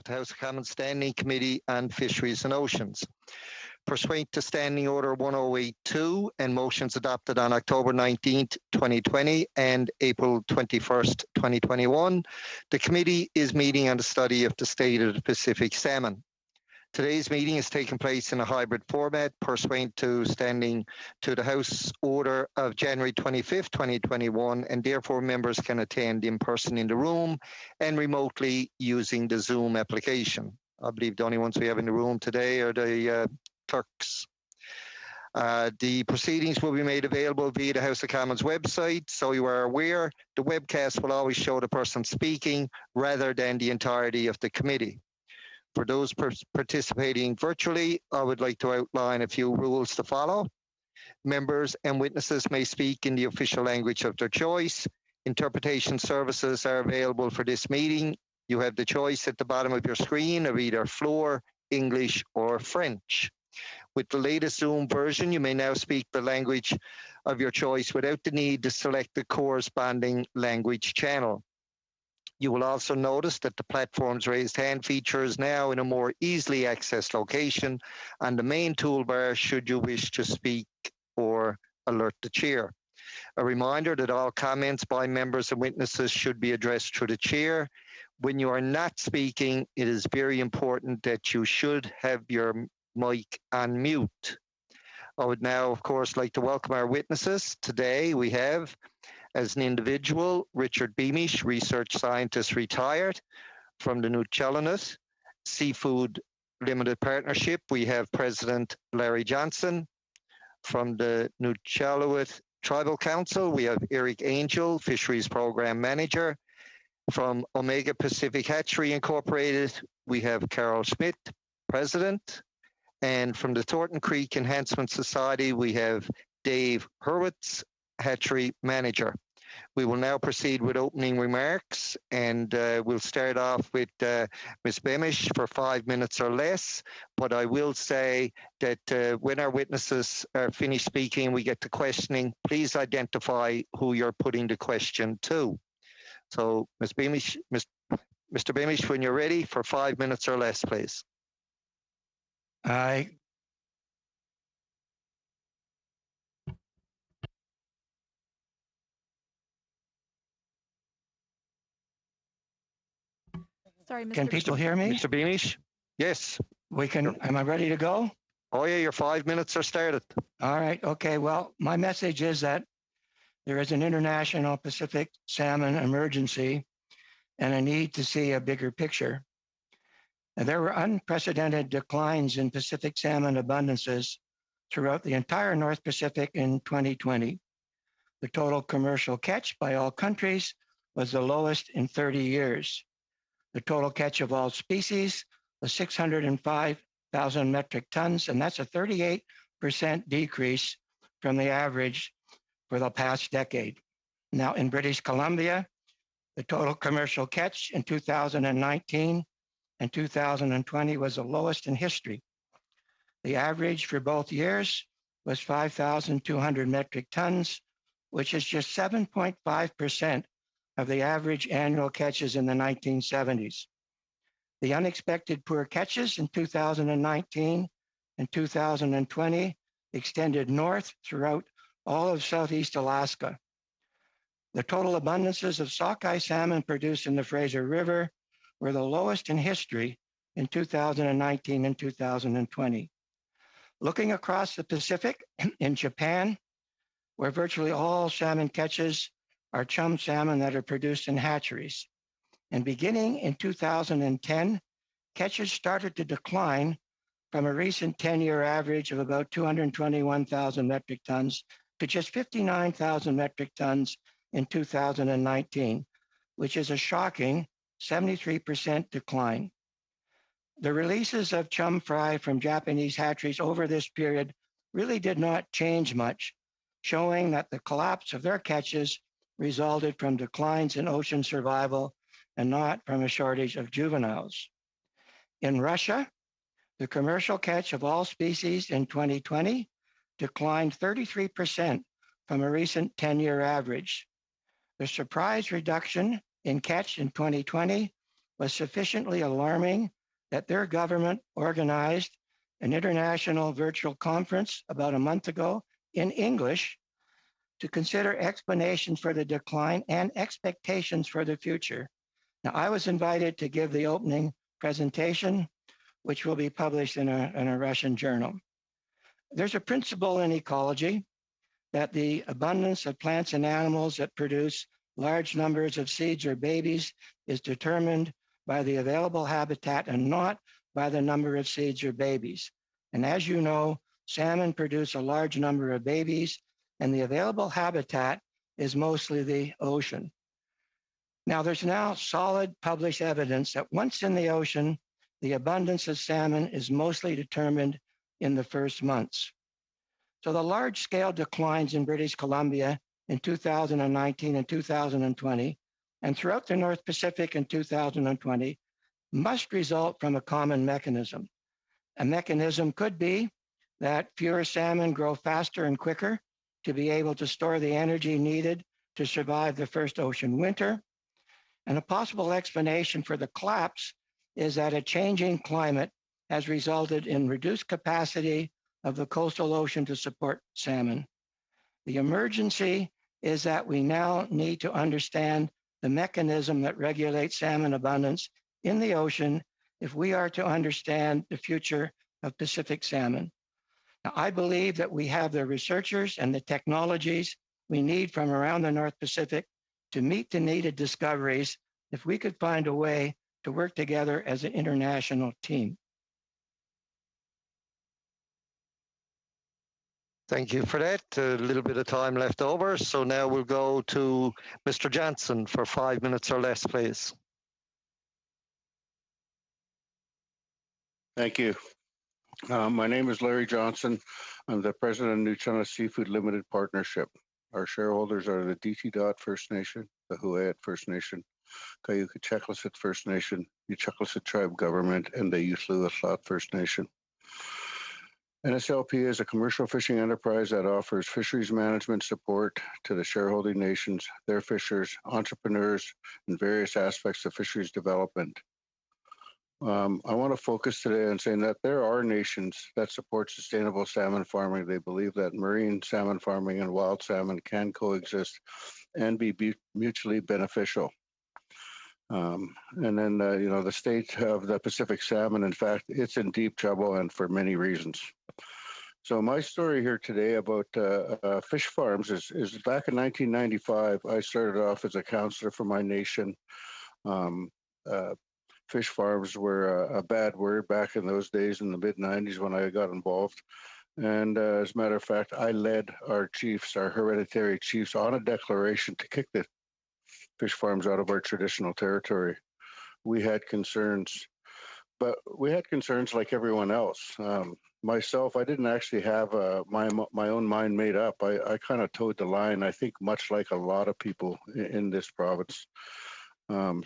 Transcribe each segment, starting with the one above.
of the House of Commons Standing Committee on Fisheries and Oceans. Pursuant to Standing Order 1082 and motions adopted on October 19th, 2020 and April 21st, 2021, the committee is meeting on the study of the state of the Pacific salmon. Today's meeting is taking place in a hybrid format pursuant to the House Order of January 25th, 2021, and therefore members can attend in person in the room and remotely using the Zoom application. I believe the only ones we have in the room today are the clerks. The proceedings will be made available via the House of Commons website, so you are aware the webcast will always show the person speaking rather than the entirety of the committee. For those participating virtually, I would like to outline a few rules to follow. Members and witnesses may speak in the official language of their choice. Interpretation services are available for this meeting. You have the choice at the bottom of your screen of either Floor, English, or French. With the latest Zoom version, you may now speak the language of your choice without the need to select the corresponding language channel. You will also notice that the platform's raised hand feature is now in a more easily accessed location on the main toolbar should you wish to speak or alert the chair. A reminder that all comments by members and witnesses should be addressed through the chair. When you are not speaking, it is very important that you should have your mic on mute. I would now, of course, like to welcome our witnesses. Today we have, as an individual, Richard Beamish, research scientist retired from the Nutchellanut Seafood Limited Partnership. We have President Larry Johnson. From the Nutchellanut Tribal Council, we have Eric Angel, Fisheries Program Manager. From Omega Pacific Hatchery Incorporated, we have Carol Schmidt, President. And from the Thornton Creek Enhancement Society, we have Dave Hurwitz, Hatchery Manager. We will now proceed with opening remarks, and we'll start off with Ms. Beamish for 5 minutes or less. But I will say that when our witnesses are finished speaking, we get to questioning, please identify who you're putting the question to. So, Ms. Beamish, Mr. Beamish, when you're ready, for 5 minutes or less, please. Sorry, Can people hear me? Mr. Beamish? Yes. Am I ready to go? Oh yeah, your 5 minutes are started. All right, okay. Well, my message is that there is an international Pacific salmon emergency and a need to see a bigger picture. And there were unprecedented declines in Pacific salmon abundances throughout the entire North Pacific in 2020. The total commercial catch by all countries was the lowest in 30 years. The total catch of all species was 605,000 metric tons, and that's a 38% decrease from the average for the past decade. Now, in British Columbia, the total commercial catch in 2019 and 2020 was the lowest in history. The average for both years was 5,200 metric tons, which is just 7.5% of the average annual catches in the 1970s. The unexpected poor catches in 2019 and 2020 extended north throughout all of Southeast Alaska. The total abundances of sockeye salmon produced in the Fraser River were the lowest in history in 2019 and 2020. Looking across the Pacific, in Japan, where virtually all salmon catches are chum salmon that are produced in hatcheries. And beginning in 2010, catches started to decline from a recent 10-year average of about 221,000 metric tons to just 59,000 metric tons in 2019, which is a shocking 73% decline. The releases of chum fry from Japanese hatcheries over this period really did not change much, showing that the collapse of their catches resulted from declines in ocean survival and not from a shortage of juveniles. In Russia, the commercial catch of all species in 2020 declined 33% from a recent 10-year average. The surprise reduction in catch in 2020 was sufficiently alarming that their government organized an international virtual conference about a month ago in English to consider explanations for the decline and expectations for the future. Now, I was invited to give the opening presentation, which will be published in a Russian journal. There's a principle in ecology that the abundance of plants and animals that produce large numbers of seeds or babies is determined by the available habitat and not by the number of seeds or babies. And as you know, salmon produce a large number of babies, and the available habitat is mostly the ocean. Now, there's now solid published evidence that once in the ocean, the abundance of salmon is mostly determined in the first months. So the large-scale declines in British Columbia in 2019 and 2020, and throughout the North Pacific in 2020, must result from a common mechanism. A mechanism could be that fewer salmon grow faster and quicker to be able to store the energy needed to survive the first ocean winter. And a possible explanation for the collapse is that a changing climate has resulted in reduced capacity of the coastal ocean to support salmon. The emergency is that we now need to understand the mechanism that regulates salmon abundance in the ocean if we are to understand the future of Pacific salmon. Now, I believe that we have the researchers and the technologies we need from around the North Pacific to meet the needed discoveries if we could find a way to work together as an international team. Thank you for that. A little bit of time left over. So now we'll go to Mr. Johnson for 5 minutes or less, please. Thank you. My name is Larry Johnson. I'm the president of New China Seafood Limited Partnership. Our shareholders are the DT Dot First Nation, the Huayet First Nation, Cayuga Checklisset First Nation, Uchuclisset Tribe Government, and the Usluaslot First Nation. NSLP is a commercial fishing enterprise that offers fisheries management support to the shareholding nations, their fishers, entrepreneurs, and various aspects of fisheries development. I want to focus today on saying that there are nations that support sustainable salmon farming. They believe that marine salmon farming and wild salmon can coexist and be mutually beneficial. And then, the state of the Pacific salmon, in fact, it's in deep trouble and for many reasons. So my story here today about fish farms is back in 1995, I started off as a counselor for my nation. Fish farms were a bad word back in those days in the mid-90s when I got involved. And as a matter of fact, I led our chiefs, our hereditary chiefs, on a declaration to kick the fish farms out of our traditional territory. We had concerns, but we had concerns like everyone else. Myself, I didn't actually have my own mind made up. I kind of towed the line, I think, much like a lot of people in this province.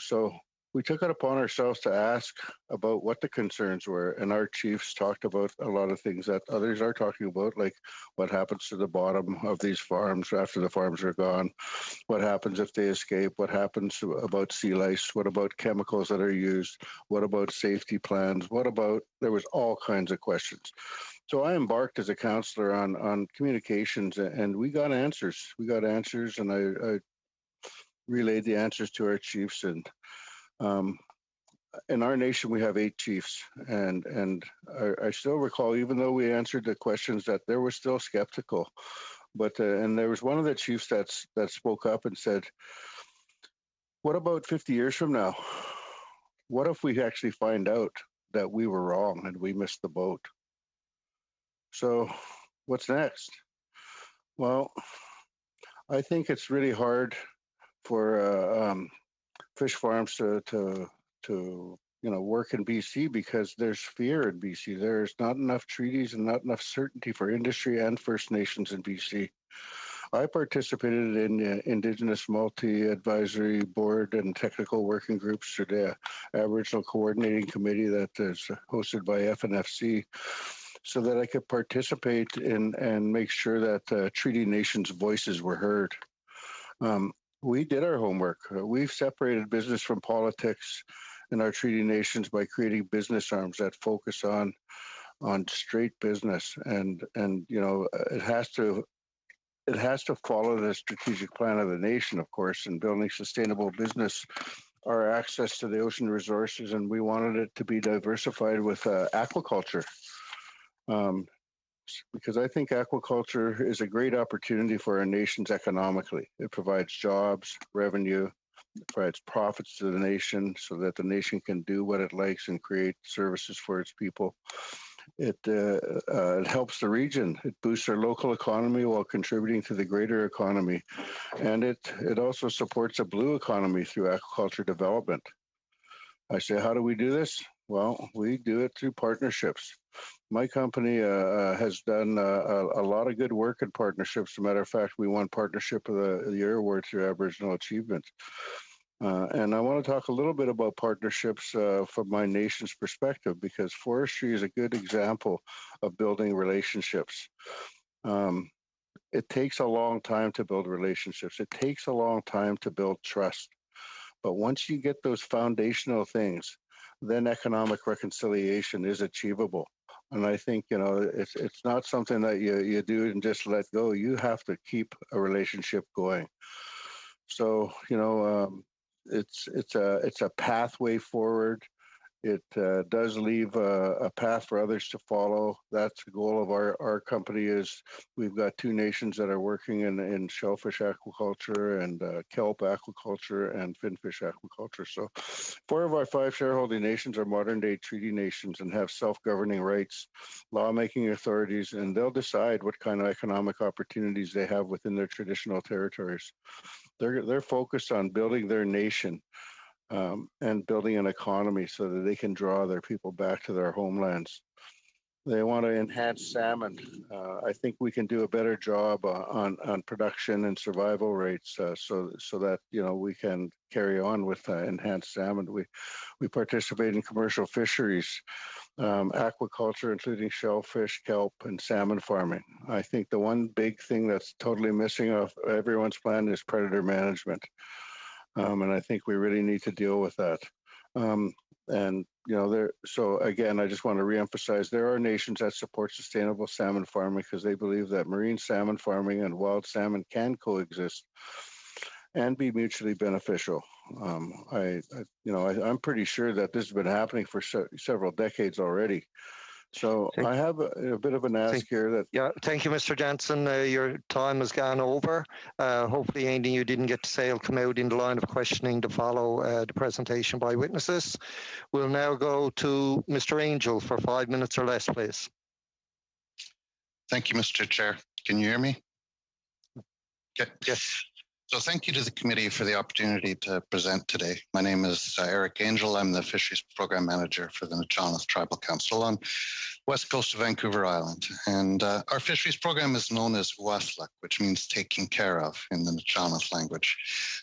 So we took it upon ourselves to ask about what the concerns were, and our chiefs talked about a lot of things that others are talking about, like what happens to the bottom of these farms after the farms are gone, what happens if they escape, what happens about sea lice, what about chemicals that are used, what about safety plans, there was all kinds of questions. So I embarked as a counselor on communications, and we got answers. And I relayed the answers to our chiefs. And in our nation, we have 8 chiefs, and I still recall, even though we answered the questions, that they were still skeptical. But and there was one of the chiefs that spoke up and said, "What about 50 years from now? What if we actually find out that we were wrong and we missed the boat? So, what's next?" Well, I think it's really hard for fish farms to work in BC because there's fear in BC. There's not enough treaties and not enough certainty for industry and First Nations in BC. I participated in Indigenous Multi-Advisory Board and technical working groups through the Aboriginal Coordinating Committee that is hosted by FNFC, so that I could participate in and make sure that treaty nations' voices were heard. We did our homework. We've separated business from politics, in our treaty nations by creating business arms that focus on straight business, and it has to follow the strategic plan of the nation, of course, in building sustainable business, our access to the ocean resources, and we wanted it to be diversified with aquaculture. Because I think aquaculture is a great opportunity for our nations economically. It provides jobs, revenue, it provides profits to the nation so that the nation can do what it likes and create services for its people. It helps the region. It boosts our local economy while contributing to the greater economy. And it also supports a blue economy through aquaculture development. I say, how do we do this? Well, we do it through partnerships. My company has done a lot of good work in partnerships. As a matter of fact, we won Partnership of the Year award through Aboriginal Achievement. And I want to talk a little bit about partnerships from my nation's perspective, because forestry is a good example of building relationships. It takes a long time to build relationships. It takes a long time to build trust. But once you get those foundational things, then economic reconciliation is achievable. And I think, it's not something that you do and just let go. You have to keep a relationship going. So, it's a pathway forward. It does leave a path for others to follow. That's the goal of our company. Is we've got two nations that are working in shellfish aquaculture and kelp aquaculture and finfish aquaculture. So 4 of our 5 shareholding nations are modern day treaty nations and have self-governing rights, lawmaking authorities, and they'll decide what kind of economic opportunities they have within their traditional territories. They're focused on building their nation and building an economy so that they can draw their people back to their homelands. They want to enhance salmon. I think we can do a better job on production and survival rates so that we can carry on with enhanced salmon. We participate in commercial fisheries, aquaculture, including shellfish, kelp, and salmon farming. I think the one big thing that's totally missing off everyone's plan is predator management. And I think we really need to deal with that. So again, I just want to reemphasize, there are nations that support sustainable salmon farming because they believe that marine salmon farming and wild salmon can coexist and be mutually beneficial. I'm pretty sure that this has been happening for several decades already. So I have a bit of an ask here. Thank you, Mr. Jansen. Your time has gone over. Hopefully, anything you didn't get to say will come out in the line of questioning to follow the presentation by witnesses. We'll now go to Mr. Angel for 5 minutes or less, please. Thank you, Mr. Chair. Can you hear me? Okay. Yes. So thank you to the committee for the opportunity to present today. My name is Eric Angel. I'm the Fisheries Program Manager for the Nechanith Tribal Council on west coast of Vancouver Island. And our fisheries program is known as Waslak, which means taking care of in the Nechanith language.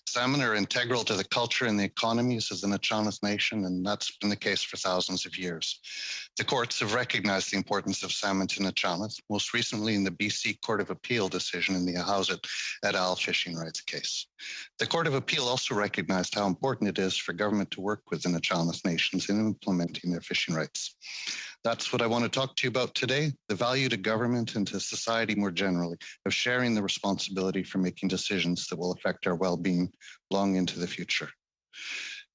Salmon are integral to the culture and the economies of the Nechanith Nation, and that's been the case for thousands of years. The courts have recognized the importance of salmon to Nechanith, most recently in the BC Court of Appeal decision in the Ahousaht et al. Fishing rights case. The Court of Appeal also recognized how important it is for government to work with the Nechanith nations in implementing their fishing rights. That's what I want to talk to you about today, the value to government and to society more generally of sharing the responsibility for making decisions that will affect our well-being long into the future.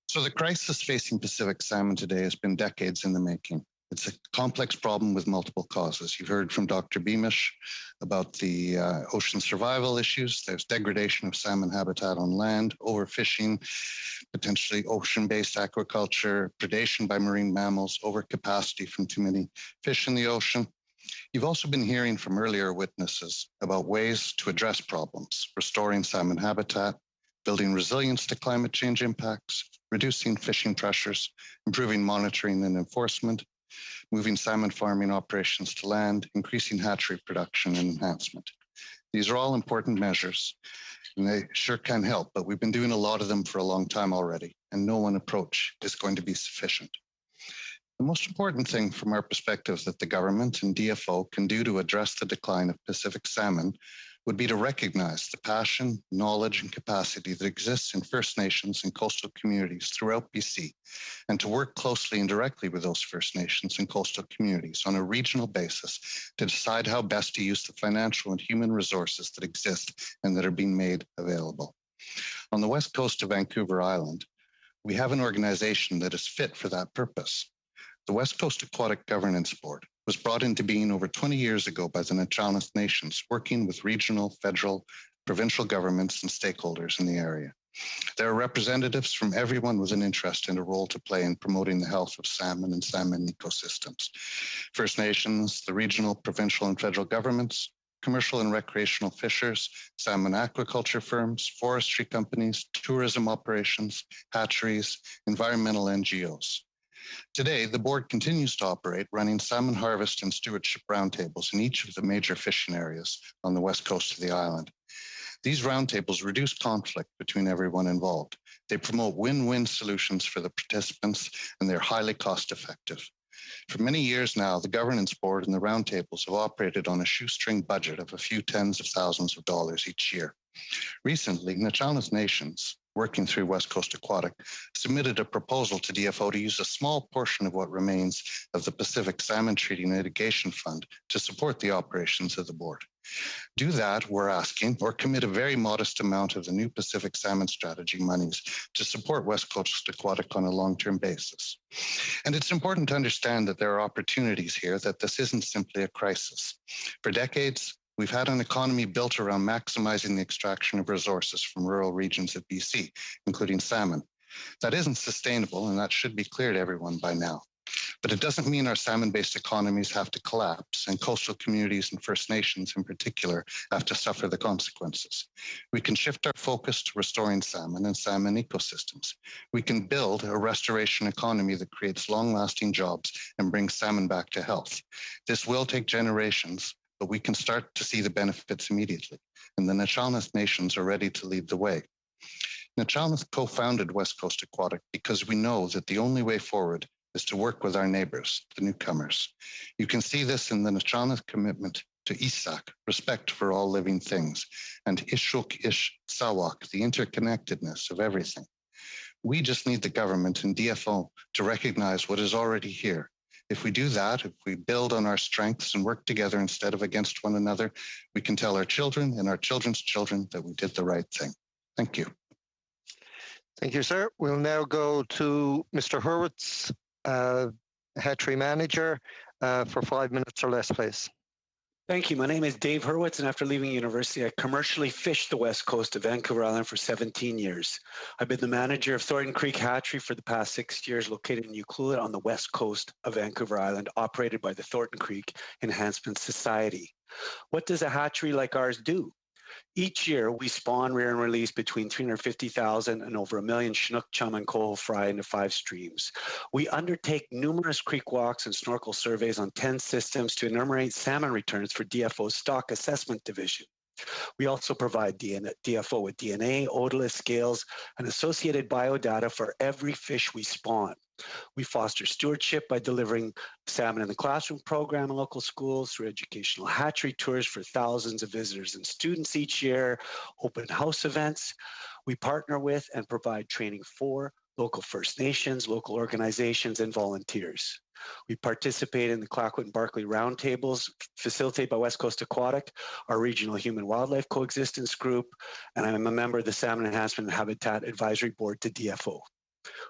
So the crisis facing Pacific salmon today has been decades in the making. It's a complex problem with multiple causes. You've heard from Dr. Beamish about the ocean survival issues. There's degradation of salmon habitat on land, overfishing, potentially ocean-based aquaculture, predation by marine mammals, overcapacity from too many fish in the ocean. You've also been hearing from earlier witnesses about ways to address problems, restoring salmon habitat, building resilience to climate change impacts, reducing fishing pressures, improving monitoring and enforcement, moving salmon farming operations to land, increasing hatchery production and enhancement. These are all important measures, and they sure can help, but we've been doing a lot of them for a long time already, and no one approach is going to be sufficient. The most important thing from our perspective that the government and DFO can do to address the decline of Pacific salmon would be to recognize the passion, knowledge, and capacity that exists in First Nations and coastal communities throughout BC, and to work closely and directly with those First Nations and coastal communities on a regional basis to decide how best to use the financial and human resources that exist and that are being made available. On the west coast of Vancouver Island, we have an organization that is fit for that purpose. The West Coast Aquatic Governance Board was brought into being over 20 years ago by the Nachanas Nations, working with regional, federal, provincial governments and stakeholders in the area. There are representatives from everyone with an interest and a role to play in promoting the health of salmon and salmon ecosystems. First Nations, the regional, provincial, and federal governments, commercial and recreational fishers, salmon aquaculture firms, forestry companies, tourism operations, hatcheries, environmental NGOs. Today, the board continues to operate, running salmon harvest and stewardship roundtables in each of the major fishing areas on the west coast of the island. These roundtables reduce conflict between everyone involved. They promote win-win solutions for the participants, and they're highly cost-effective. For many years now, the governance board and the roundtables have operated on a shoestring budget of a few tens of thousands of dollars each year. Recently, Nachanas Nations, working through West Coast Aquatic, submitted a proposal to DFO to use a small portion of what remains of the Pacific Salmon Treaty Mitigation Fund to support the operations of the board. Do that, we're asking, or commit a very modest amount of the new Pacific Salmon Strategy monies to support West Coast Aquatic on a long-term basis. And it's important to understand that there are opportunities here, that this isn't simply a crisis. For decades, we've had an economy built around maximizing the extraction of resources from rural regions of BC, including salmon. That isn't sustainable, and that should be clear to everyone by now. But it doesn't mean our salmon-based economies have to collapse, and coastal communities and First Nations in particular have to suffer the consequences. We can shift our focus to restoring salmon and salmon ecosystems. We can build a restoration economy that creates long-lasting jobs and brings salmon back to health. This will take generations, but we can start to see the benefits immediately, and the Nachanas Nations are ready to lead the way. Nachanas co-founded West Coast Aquatic because we know that the only way forward is to work with our neighbors, the newcomers. You can see this in the Nachanas commitment to Isak, respect for all living things, and Ishuk Ish Sawak, the interconnectedness of everything. We just need the government and DFO to recognize what is already here. If we do that, if we build on our strengths and work together instead of against one another, we can tell our children and our children's children that we did the right thing. Thank you. Thank you, sir. We'll now go to Mr. Hurwitz, hatchery manager, for 5 minutes or less, please. Thank you. My name is Dave Hurwitz, and after leaving university, I commercially fished the west coast of Vancouver Island for 17 years. I've been the manager of Thornton Creek Hatchery for the past 6 years, located in Euclid on the west coast of Vancouver Island, operated by the Thornton Creek Enhancement Society. What does a hatchery like ours do? Each year, we spawn, rear, and release between 350,000 and over 1 million Chinook, chum, and coho fry into 5 streams. We undertake numerous creek walks and snorkel surveys on 10 systems to enumerate salmon returns for DFO's Stock Assessment Division. We also provide DFO with DNA, otolith scales, and associated biodata for every fish we spawn. We foster stewardship by delivering salmon in the classroom program in local schools through educational hatchery tours for thousands of visitors and students each year, open house events. We partner with and provide training for local First Nations, local organizations, and volunteers. We participate in the Clayoquot and Barclay roundtables facilitated by West Coast Aquatic, our regional human wildlife coexistence group, and I'm a member of the Salmon Enhancement and Habitat Advisory Board to DFO.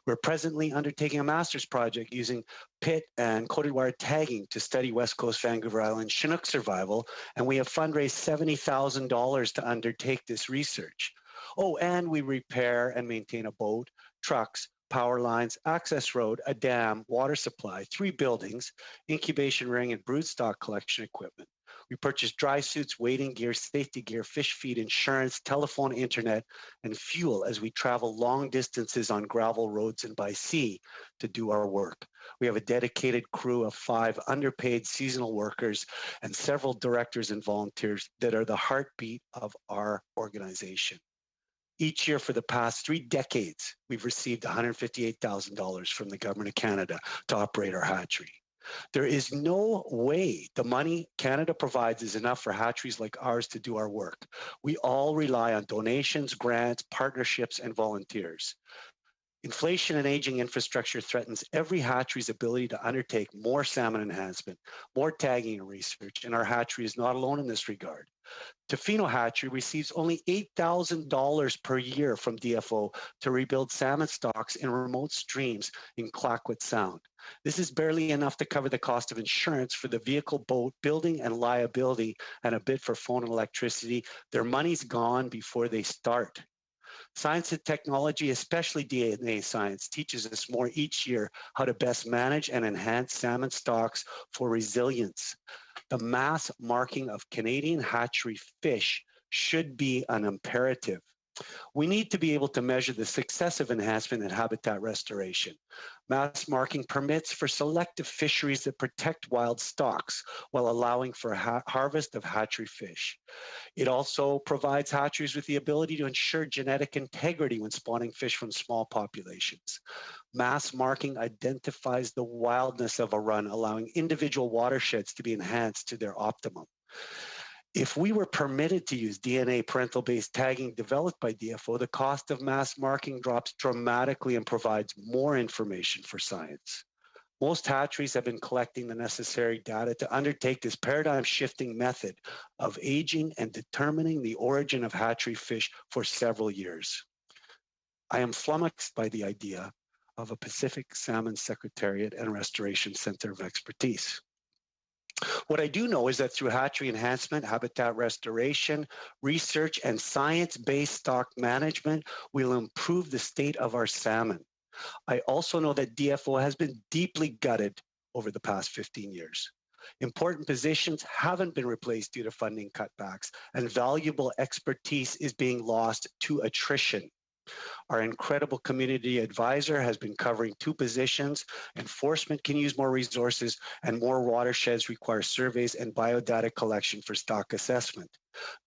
We're presently undertaking a master's project using pit and coated wire tagging to study West Coast Vancouver Island Chinook survival, and we have fundraised $70,000 to undertake this research. Oh, and we repair and maintain a boat, trucks, power lines, access road, a dam, water supply, 3 buildings, incubation ring, and broodstock collection equipment. We purchase dry suits, wading gear, safety gear, fish feed, insurance, telephone, internet, and fuel as we travel long distances on gravel roads and by sea to do our work. We have a dedicated crew of 5 underpaid seasonal workers and several directors and volunteers that are the heartbeat of our organization. Each year for the past 3 decades, we've received $158,000 from the Government of Canada to operate our hatchery. There is no way the money Canada provides is enough for hatcheries like ours to do our work. We all rely on donations, grants, partnerships, and volunteers. Inflation and aging infrastructure threatens every hatchery's ability to undertake more salmon enhancement, more tagging and research, and our hatchery is not alone in this regard. Tofino Hatchery receives only $8,000 per year from DFO to rebuild salmon stocks in remote streams in Clayoquot Sound. This is barely enough to cover the cost of insurance for the vehicle, boat, building, and liability, and a bit for phone and electricity. Their money's gone before they start. Science and technology, especially DNA science, teaches us more each year how to best manage and enhance salmon stocks for resilience. The mass marking of Canadian hatchery fish should be an imperative. We need to be able to measure the success of enhancement and habitat restoration. Mass marking permits for selective fisheries that protect wild stocks while allowing for harvest of hatchery fish. It also provides hatcheries with the ability to ensure genetic integrity when spawning fish from small populations. Mass marking identifies the wildness of a run, allowing individual watersheds to be enhanced to their optimum. If we were permitted to use DNA parental-based tagging developed by DFO, the cost of mass marking drops dramatically and provides more information for science. Most hatcheries have been collecting the necessary data to undertake this paradigm-shifting method of aging and determining the origin of hatchery fish for several years. I am flummoxed by the idea of a Pacific Salmon Secretariat and Restoration Center of Expertise. What I do know is that through hatchery enhancement, habitat restoration, research, and science-based stock management, we'll improve the state of our salmon. I also know that DFO has been deeply gutted over the past 15 years. Important positions haven't been replaced due to funding cutbacks, and valuable expertise is being lost to attrition. Our incredible community advisor has been covering 2 positions. Enforcement can use more resources, and more watersheds require surveys and biodata collection for stock assessment.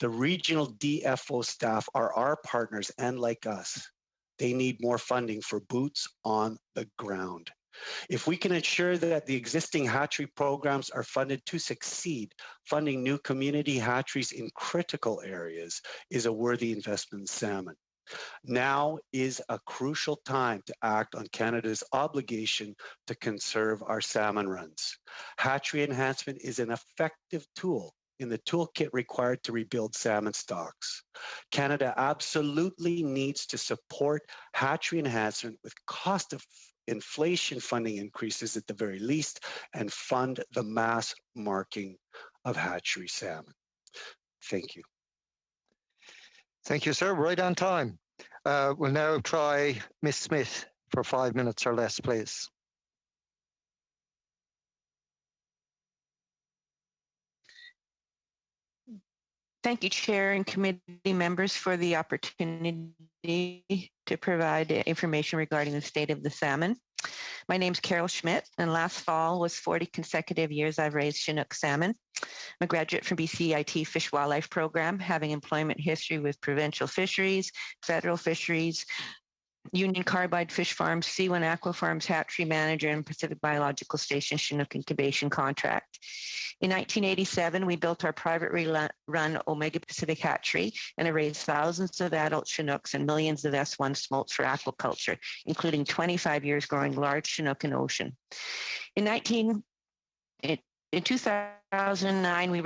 The regional DFO staff are our partners, and like us, they need more funding for boots on the ground. If we can ensure that the existing hatchery programs are funded to succeed, funding new community hatcheries in critical areas is a worthy investment in salmon. Now is a crucial time to act on Canada's obligation to conserve our salmon runs. Hatchery enhancement is an effective tool in the toolkit required to rebuild salmon stocks. Canada absolutely needs to support hatchery enhancement with cost of inflation funding increases at the very least, and fund the mass marking of hatchery salmon. Thank you. Thank you, sir. Right on time. We'll now try Ms. Smith for 5 minutes or less, please. Thank you, Chair and committee members, for the opportunity to provide information regarding the state of the salmon. My name's Carol Schmidt, and last fall was 40 consecutive years I've raised Chinook salmon. I'm a graduate from BCIT Fish Wildlife Program, having employment history with provincial fisheries, federal fisheries, Union Carbide Fish Farms, C1 Aqua Farms hatchery manager, and Pacific Biological Station Chinook incubation contract. In 1987, we built our privately run Omega Pacific hatchery and raised thousands of adult Chinooks and millions of S1 smolts for aquaculture, including 25 years growing large Chinook and ocean. In 2009, we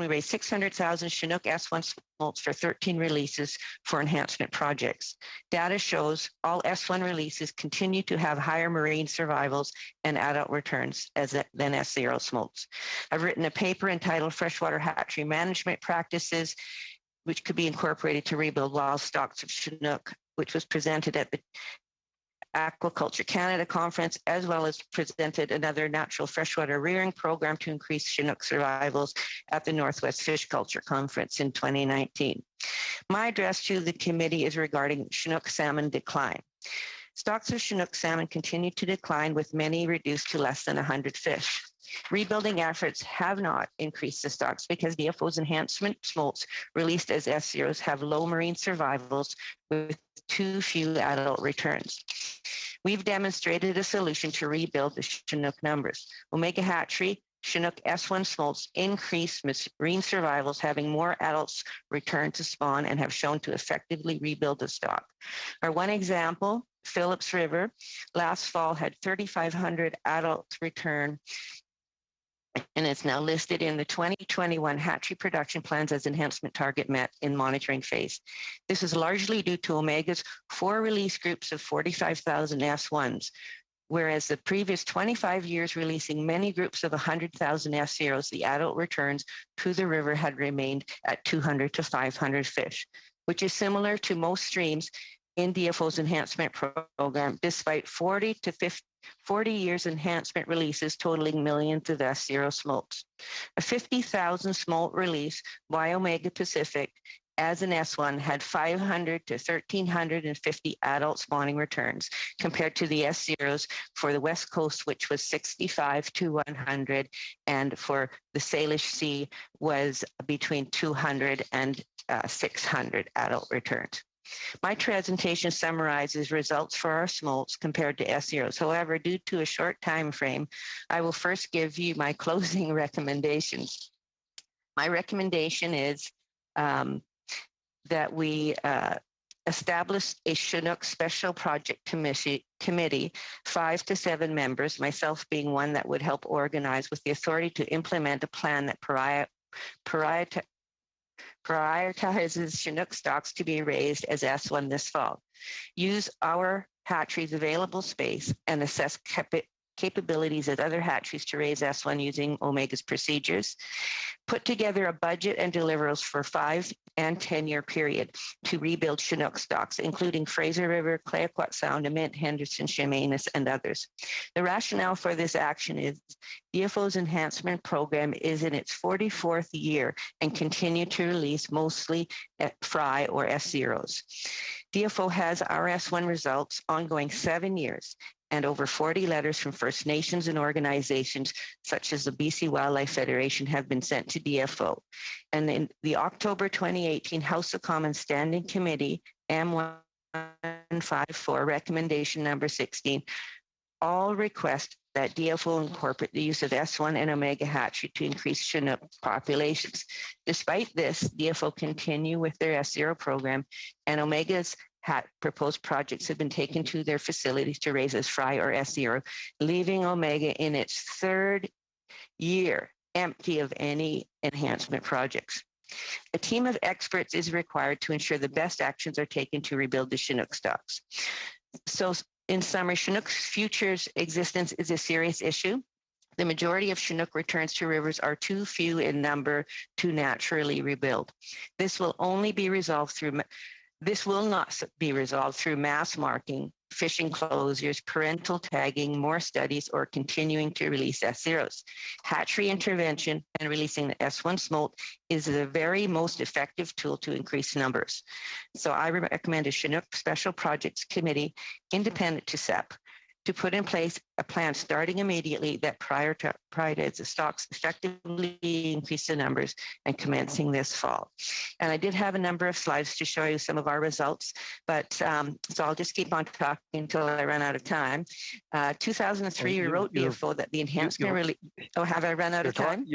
raised 600,000 Chinook S1 smolts for 13 releases for enhancement projects. Data shows all S1 releases continue to have higher marine survivals and adult returns than S0 smolts. I've written a paper entitled Freshwater Hatchery Management Practices, which could be incorporated to rebuild wild stocks of Chinook, which was presented at the Aquaculture Canada Conference, as well as presented another natural freshwater rearing program to increase Chinook survivals at the Northwest Fish Culture Conference in 2019. My address to the committee is regarding Chinook salmon decline. Stocks of Chinook salmon continue to decline, with many reduced to less than 100 fish. Rebuilding efforts have not increased the stocks because DFO's enhancement smolts released as S0s have low marine survivals with too few adult returns. We've demonstrated a solution to rebuild the Chinook numbers. Omega hatchery, Chinook S1 smolts increase marine survivals, having more adults return to spawn and have shown to effectively rebuild the stock. Our one example, Phillips River, last fall had 3,500 adults return, and it's now listed in the 2021 hatchery production plans as enhancement target met in monitoring phase. This is largely due to Omega's 4 release groups of 45,000 S1s, whereas the previous 25 years releasing many groups of 100,000 F0s, the adult returns to the river had remained at 200 to 500 fish, which is similar to most streams in DFO's enhancement program, despite 40 to 40 years enhancement releases totaling millions of S0 smolts. A 50,000 smolt release by Omega Pacific as an S1 had 500 to 1,350 adult spawning returns, compared to the S0s for the West Coast, which was 65 to 100, and for the Salish Sea was between 200 and 600 adult returns. My presentation summarizes results for our smolts compared to S0s. However, due to a short time frame, I will first give you my closing recommendations. My recommendation is that we establish a Chinook Special Project Committee, 5 to 7 members, myself being one, that would help organize with the authority to implement a plan that prioritizes Chinook stocks to be raised as S1 this fall. Use our hatchery's available space and assess capabilities at other hatcheries to raise S1 using Omega's procedures. Put together a budget and deliverables for 5 and 10-year period to rebuild Chinook stocks, including Fraser River, Clayoquot Sound, Ament, Henderson, Chemainus, and others. The rationale for this action is DFO's enhancement program is in its 44th year and continue to release mostly at fry or S0s. DFO has RS1 results ongoing 7 years, and over 40 letters from First Nations and organizations such as the BC Wildlife Federation have been sent to DFO. And in the October 2018 House of Commons Standing Committee, M154, recommendation number 16, all request that DFO incorporate the use of S1 and Omega hatchery to increase Chinook populations. Despite this, DFO continue with their S0 program, and Omega's proposed projects have been taken to their facilities to raise as fry or S0, leaving Omega in its 3rd year empty of any enhancement projects. A team of experts is required to ensure the best actions are taken to rebuild the Chinook stocks. So in summary, Chinook's future's existence is a serious issue. The majority of Chinook returns to rivers are too few in number to naturally rebuild. This will not be resolved through mass marking, fishing closures, parental tagging, more studies, or continuing to release S0s. Hatchery intervention and releasing the S1 smolt is the very most effective tool to increase numbers. So I recommend a Chinook Special Projects Committee, independent to SEP, to put in place a plan starting immediately that prioritizes the stocks, effectively increase the numbers, and commencing this fall. And I did have a number of slides to show you some of our results, but so I'll just keep on talking until I run out of time. 2003, we wrote DFO that the enhancement really. Oh, have I run out of time?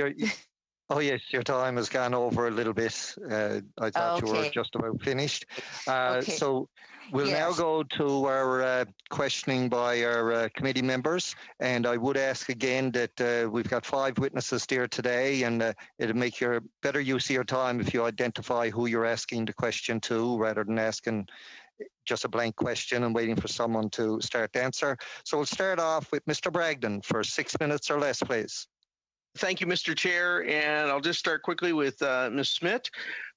Oh, yes, your time has gone over a little bit. I thought you were just about finished. So we'll now go to our questioning by our committee members. And I would ask again that we've got 5 witnesses there today, and it'll make your better use of your time if you identify who you're asking the question to, rather than asking just a blank question and waiting for someone to start the answer. So we'll start off with Mr. Bragdon for 6 minutes or less, please. Thank you, Mr. Chair, and I'll just start quickly with Ms. Smith.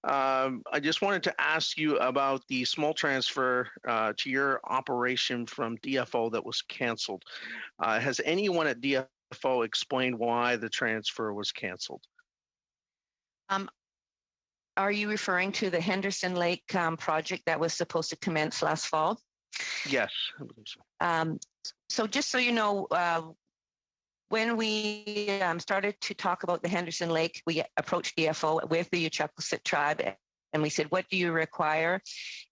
I just wanted to ask you about the small transfer to your operation from DFO that was canceled. Has anyone at DFO explained why the transfer was canceled? Are you referring to the Henderson Lake project that was supposed to commence last fall? Yes, I believe so. So just so you know, when we started to talk about the Henderson Lake, we approached DFO with the Uchuckalsit tribe, and we said, what do you require?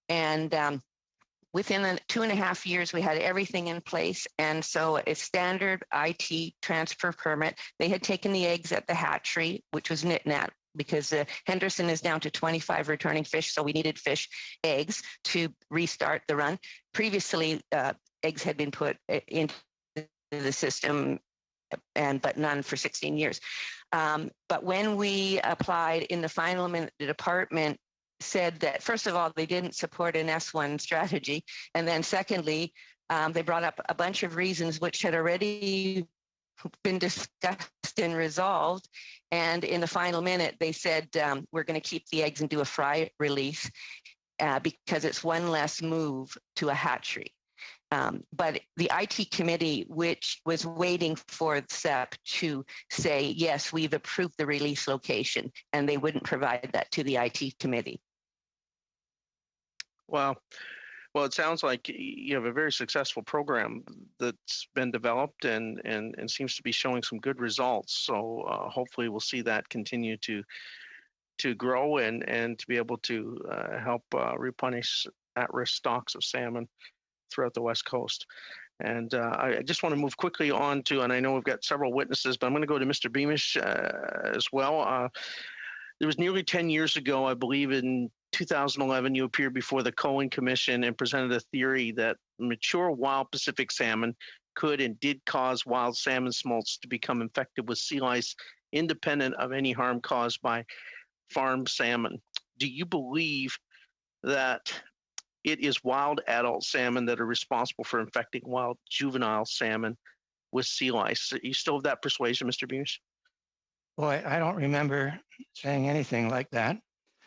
And within the 2.5 years, we had everything in place. And so a standard IT transfer permit, they had taken the eggs at the hatchery, which was Nitnat, because Henderson is down to 25 returning fish. So we needed fish eggs to restart the run. Previously, eggs had been put into the system, but none for 16 years. But when we applied in the final minute, the department said that, first of all, they didn't support an S1 strategy. And then secondly, they brought up a bunch of reasons which had already been discussed and resolved. And in the final minute, they said, we're going to keep the eggs and do a fry release because it's one less move to a hatchery. But the IT committee, which was waiting for CEP to say, yes, we've approved the release location, and they wouldn't provide that to the IT committee. Well, it sounds like you have a very successful program that's been developed and seems to be showing some good results. So hopefully we'll see that continue to grow and to be able to help replenish at-risk stocks of salmon throughout the West Coast. And I just want to move quickly on to, and I know we've got several witnesses, but I'm going to go to Mr. Beamish as well. It was nearly 10 years ago, I believe in 2011, you appeared before the Cohen Commission and presented a theory that mature wild Pacific salmon could and did cause wild salmon smolts to become infected with sea lice, independent of any harm caused by farmed salmon. Do you believe that it is wild adult salmon that are responsible for infecting wild juvenile salmon with sea lice? Are you still of that persuasion, Mr. Beamish? Boy, I don't remember saying anything like that.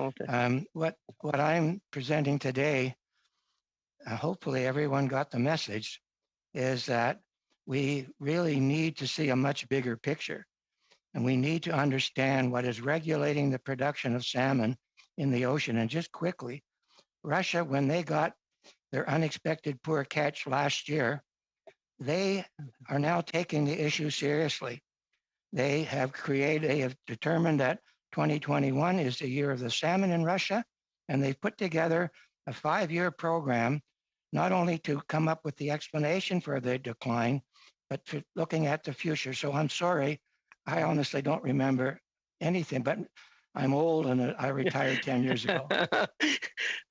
Okay. What I'm presenting today, hopefully everyone got the message, is that we really need to see a much bigger picture. And we need to understand what is regulating the production of salmon in the ocean. And just quickly, Russia, when they got their unexpected poor catch last year, they are now taking the issue seriously. They have determined that 2021 is the year of the salmon in Russia, and they've put together a 5-year program, not only to come up with the explanation for the decline, but for looking at the future. So I'm sorry, I honestly don't remember anything, but I'm old and I retired 10 years ago.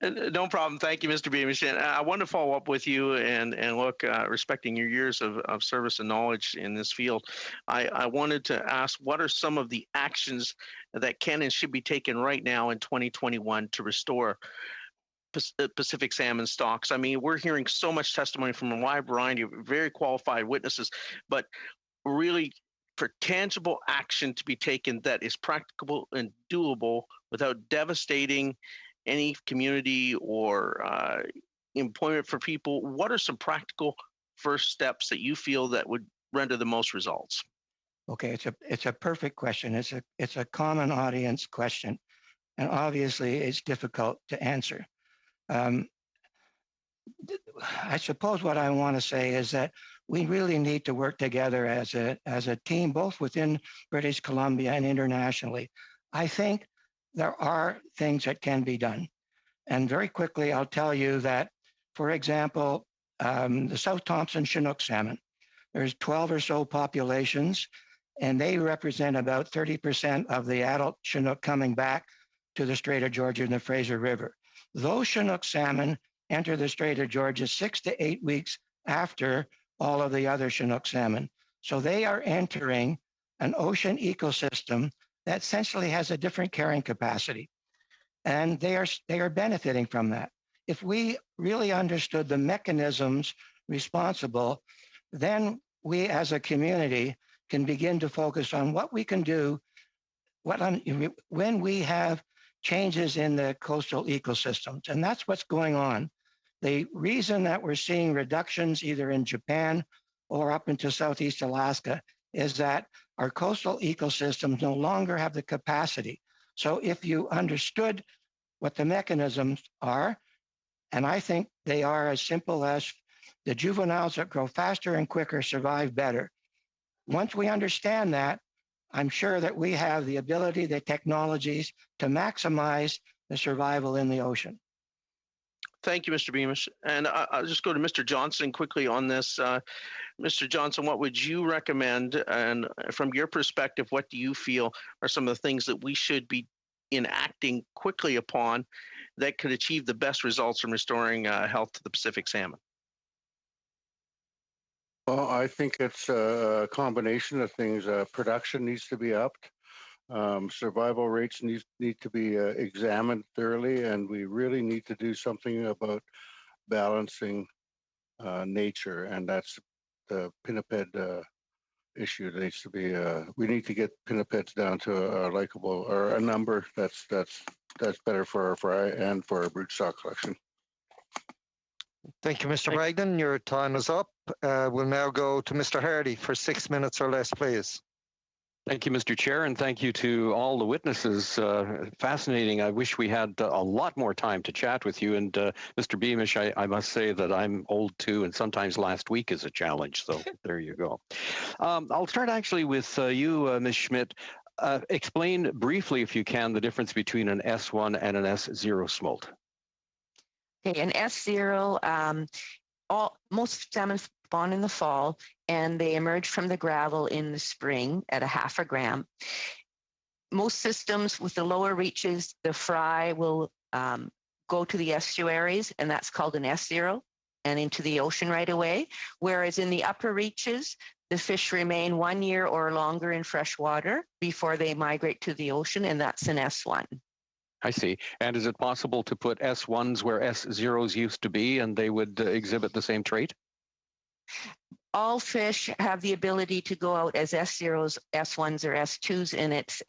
No problem. Thank you, Mr. Beamish. And I want to follow up with you and look, respecting your years of service and knowledge in this field, I wanted to ask, what are some of the actions that can and should be taken right now in 2021 to restore Pacific salmon stocks? I mean, we're hearing so much testimony from a wide variety of very qualified witnesses, but really for tangible action to be taken that is practicable and doable without devastating any community or employment for people, what are some practical first steps that you feel that would render the most results? Okay, it's a perfect question. It's a common audience question, and obviously it's difficult to answer. I suppose what I want to say is that we really need to work together as a team, both within British Columbia and internationally. I think there are things that can be done. And very quickly, I'll tell you that, for example, the South Thompson Chinook salmon, there's 12 or so populations, and they represent about 30% of the adult Chinook coming back to the Strait of Georgia and the Fraser River. Those Chinook salmon enter the Strait of Georgia 6 to 8 weeks after all of the other Chinook salmon. So they are entering an ocean ecosystem that essentially has a different carrying capacity. And they are benefiting from that. If we really understood the mechanisms responsible, then we as a community can begin to focus on what we can do when we have changes in the coastal ecosystems. And that's what's going on. The reason that we're seeing reductions either in Japan or up into Southeast Alaska is that our coastal ecosystems no longer have the capacity. So if you understood what the mechanisms are, and I think they are as simple as the juveniles that grow faster and quicker survive better. Once we understand that, I'm sure that we have the ability, the technologies to maximize the survival in the ocean. Thank you, Mr. Beamish. And I'll just go to Mr. Johnson quickly on this. Mr. Johnson, what would you recommend? And from your perspective, what do you feel are some of the things that we should be enacting quickly upon that could achieve the best results in restoring health to the Pacific salmon? Well, I think it's a combination of things. Production needs to be upped. Survival rates need to be examined thoroughly, and we really need to do something about balancing nature, and that's the pinniped issue. That needs to be. We need to get pinnipeds down to a likable or a number that's better for our fry and for our broodstock collection. Thank you, Mr. Bragdon. Your time is up. We'll now go to Mr. Hardy for 6 minutes or less, please. Thank you, Mr. Chair, and thank you to all the witnesses. Fascinating. I wish we had a lot more time to chat with you. And Mr. Beamish, I must say that I'm old too, and sometimes last week is a challenge. So there you go. I'll start actually with you, Ms. Schmidt. Explain briefly, if you can, the difference between an S1 and an S0 smolt. Okay, an S0, most salmon spawn in the fall, and they emerge from the gravel in the spring at 0.5 gram. Most systems with the lower reaches, the fry will go to the estuaries, and that's called an S0, and into the ocean right away. Whereas in the upper reaches, the fish remain 1 year or longer in fresh water before they migrate to the ocean, and that's an S1. I see. And is it possible to put S1s where S0s used to be, and they would exhibit the same trait? All fish have the ability to go out as S0s, S1s, or S2s, and it's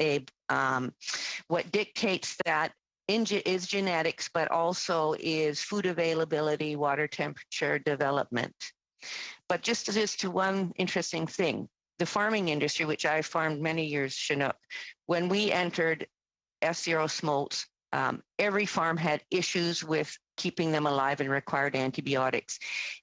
what dictates that is genetics, but also is food availability, water temperature, development. But just as to one interesting thing, the farming industry, which I farmed many years, Chinook, when we entered S0 smolts, every farm had issues with keeping them alive and required antibiotics.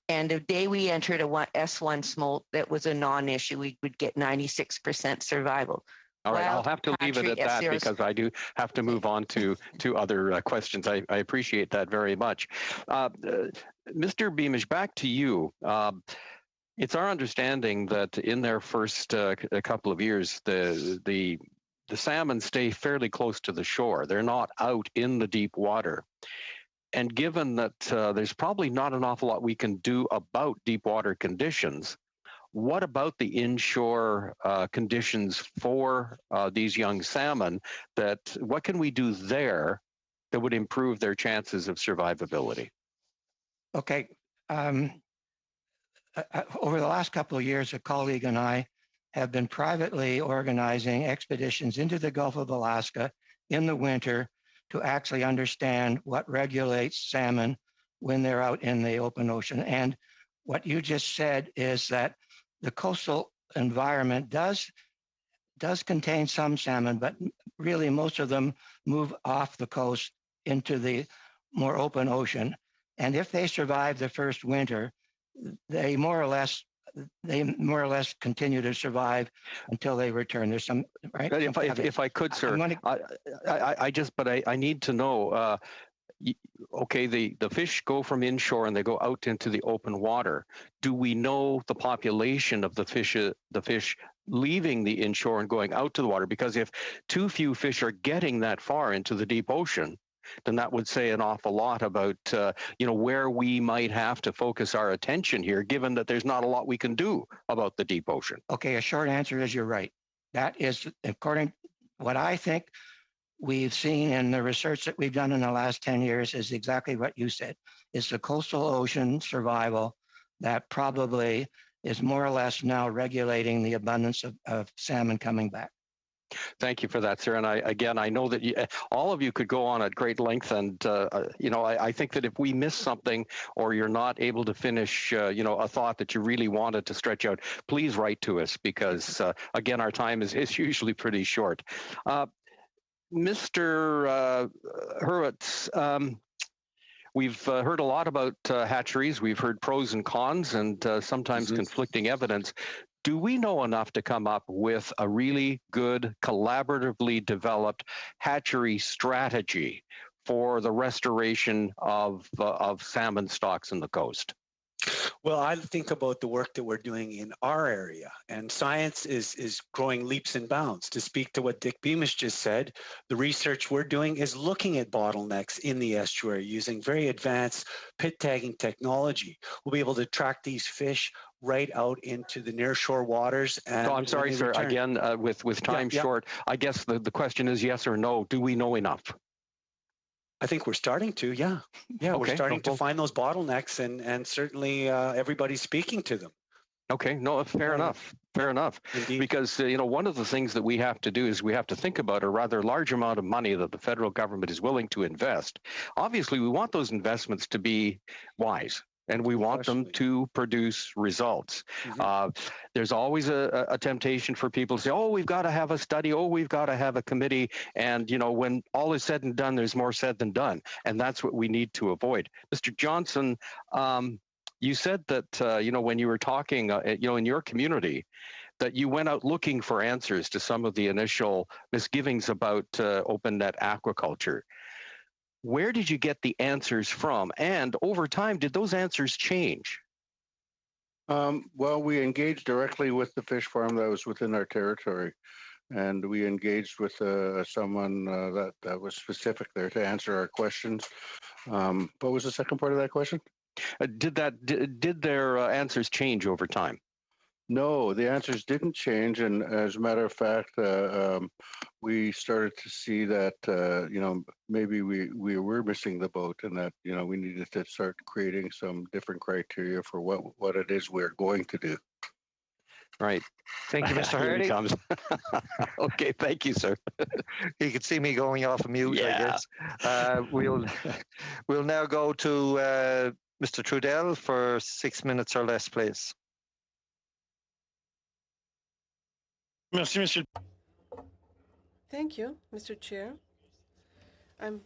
And the day we entered a S1 smolt, that was a non-issue. We would get 96% survival. All right, I'll have to leave it at that because I do have to move on to other questions. I appreciate that very much. Mr. Beamish, back to you. It's our understanding that in their first couple of years, the salmon stay fairly close to the shore. They're not out in the deep water. And given that there's probably not an awful lot we can do about deep water conditions, what about the inshore conditions for these young salmon? What can we do there that would improve their chances of survivability? Okay. Over the last couple of years, a colleague and I have been privately organizing expeditions into the Gulf of Alaska in the winter to actually understand what regulates salmon when they're out in the open ocean. And what you just said is that the coastal environment does contain some salmon, but really most of them move off the coast into the more open ocean. And if they survive the first winter, they more or less continue to survive until they return. There's some, right? If I could, sir, I need to know. Okay, the fish go from inshore and they go out into the open water. Do we know the population of the fish leaving the inshore and going out to the water? Because if too few fish are getting that far into the deep ocean, then that would say an awful lot about where we might have to focus our attention here, given that there's not a lot we can do about the deep ocean. Okay, a short answer is you're right. That is, according to what I think we've seen in the research that we've done in the last 10 years, is exactly what you said. It's the coastal ocean survival that probably is more or less now regulating the abundance of salmon coming back. Thank you for that, sir. And I know that all of you could go on at great length. And, I think that if we miss something or you're not able to finish, a thought that you really wanted to stretch out, please write to us because, again, our time is usually pretty short. Mr. Hurwitz, we've heard a lot about hatcheries. We've heard pros and cons and sometimes conflicting evidence. Do we know enough to come up with a really good, collaboratively developed hatchery strategy for the restoration of salmon stocks in the coast? Well, I think about the work that we're doing in our area, and science is growing leaps and bounds. To speak to what Dick Beamish just said, the research we're doing is looking at bottlenecks in the estuary using very advanced pit tagging technology. We'll be able to track these fish right out into the nearshore waters. And I'm sorry, sir. return. Again, with time short, I guess the question is yes or no. Do we know enough? I think we're starting to, yeah. Okay. We're starting to find those bottlenecks, and certainly everybody's speaking to them. Okay, no, fair enough. Fair enough. Indeed. Because, one of the things that we have to do is we have to think about a rather large amount of money that the federal government is willing to invest. Obviously, we want those investments to be wise, and we want them to produce results. Mm-hmm. There's always a temptation for people to say, oh, we've got to have a study, oh, we've got to have a committee. And, when all is said and done, there's more said than done. And that's what we need to avoid. Mr. Johnson, you said that, when you were talking, in your community, that you went out looking for answers to some of the initial misgivings about open net aquaculture. Where did you get the answers from? And over time, did those answers change? Well, we engaged directly with the fish farm that was within our territory. And we engaged with someone that was specific there to answer our questions. What was the second part of that question? Did their answers change over time? No, the answers didn't change, and as a matter of fact, we started to see that maybe we were missing the boat, and that we needed to start creating some different criteria for what it is we're going to do. Right. Thank you, Mr. Hardy. Okay, thank you, sir. You can see me going off of mute, I guess. We'll now go to Mr. Trudell for 6 minutes or less, please. Merci, Monsieur. Thank you, Mr. Chair. I'm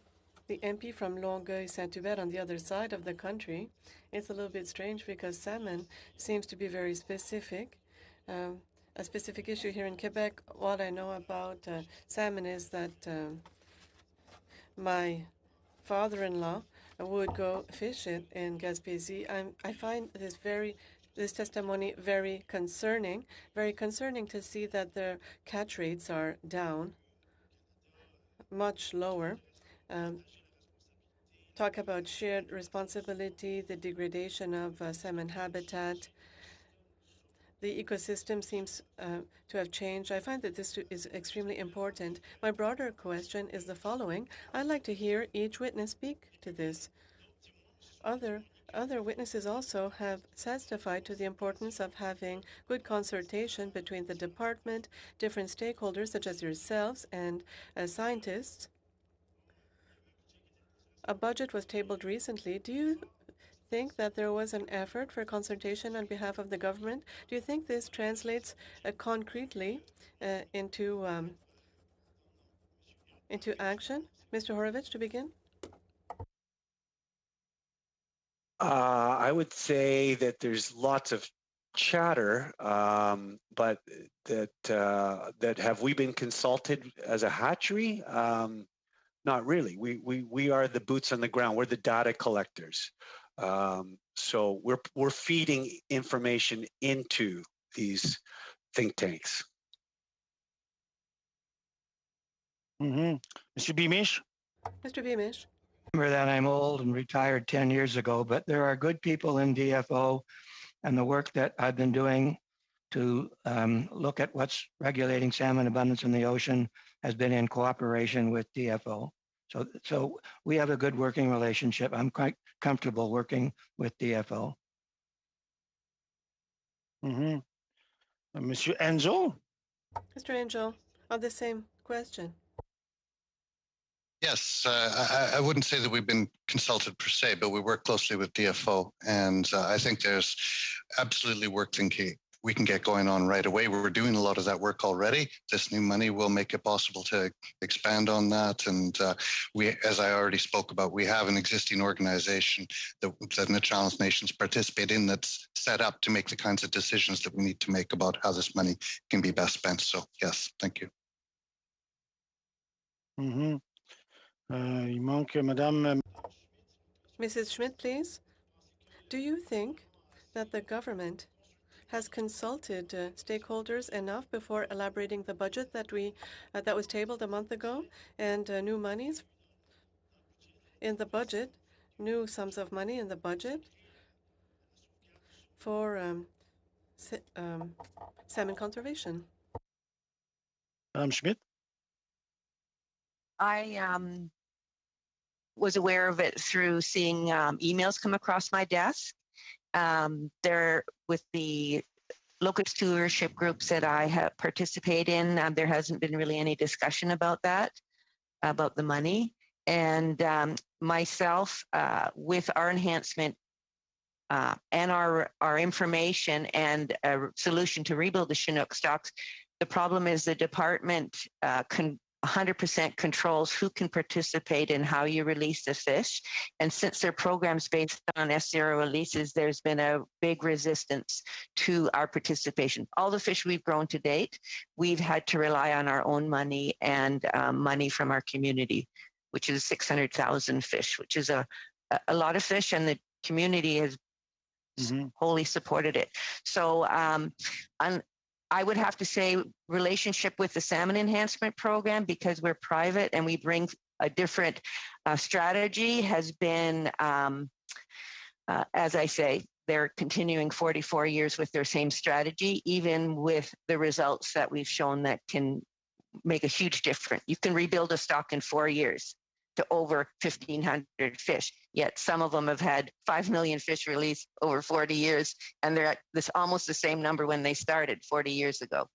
the MP from Longueuil-Saint-Hubert on the other side of the country. It's a little bit strange because salmon seems to be very specific. A specific issue here in Quebec. What I know about salmon is that my father-in-law would go fish it in Gaspésie. I find this testimony very concerning to see that their catch rates are down, much lower. Talk about shared responsibility, the degradation of salmon habitat. The ecosystem seems to have changed. I find that this is extremely important. My broader question is the following. I'd like to hear each witness speak to this. Other witnesses also have testified to the importance of having good consultation between the department, different stakeholders such as yourselves and scientists. A budget was tabled recently. Do you think that there was an effort for consultation on behalf of the government? Do you think this translates concretely into action? Mr. Horowitz, to begin. I would say that there's lots of chatter, but that have we been consulted as a hatchery? Not really. We are the boots on the ground. We're the data collectors. So we're feeding information into these think tanks. Mm-hmm. Mr. Beamish? Mr. Beamish. Remember that I'm old and retired 10 years ago, but there are good people in DFO, and the work that I've been doing to look at what's regulating salmon abundance in the ocean has been in cooperation with DFO. So we have a good working relationship. I'm quite comfortable working with DFO. Mm-hmm. Monsieur Angel? Mr. Angel, on the same question. Yes, I wouldn't say that we've been consulted per se, but we work closely with DFO, and I think there's absolutely work we can get going on right away. We're doing a lot of that work already. This new money will make it possible to expand on that, and we, as I already spoke about, we have an existing organization that the Challenge Nations participate in that's set up to make the kinds of decisions that we need to make about how this money can be best spent. So yes, thank you. Mm-hmm. Il manque Madame. Mrs. Schmidt, please. Do you think that the government has consulted stakeholders enough before elaborating the budget that was tabled a month ago, and new monies in the budget, new sums of money in the budget for salmon conservation? Madame Schmidt? I was aware of it through seeing emails come across my desk. There, with the local stewardship groups that I have participate in, there hasn't been really any discussion about that, about the money. And myself, with our enhancement and our information and a solution to rebuild the Chinook stocks, the problem is the department 100% controls who can participate in how you release the fish. And since their program's based on S0 releases, there's been a big resistance to our participation. All the fish we've grown to date, we've had to rely on our own money and money from our community, which is 600,000 fish, which is a lot of fish, and the community has wholly supported it. So I would have to say relationship with the salmon enhancement program, because we're private and we bring a different strategy, has been, as I say, they're continuing 44 years with their same strategy, even with the results that we've shown that can make a huge difference. You can rebuild a stock in 4 years to over 1,500 fish. Yet some of them have had 5 million fish released over 40 years, and they're at this almost the same number when they started 40 years ago.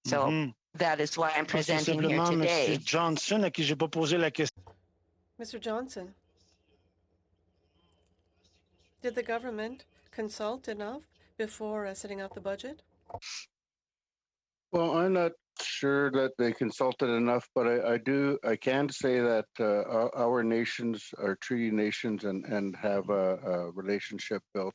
So that is why I'm presenting here today. Mr. Johnson, à qui j'ai pas posé la question. Mr. Johnson, did the government consult enough before setting out the budget? Well, I'm not sure that they consulted enough, but I can say that our nations are treaty nations and have a relationship built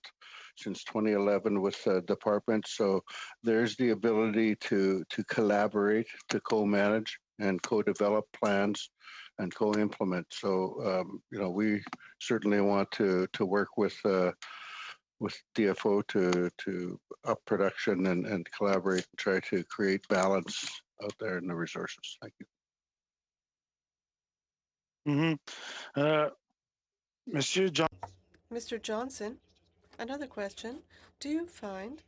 since 2011 with the department. So there's the ability to collaborate, to co-manage and co-develop plans and co-implement. So we certainly want to work with DFO to up production and collaborate and try to create balance out there in the resources. Thank you. Mr. Johnson, another question. Do you find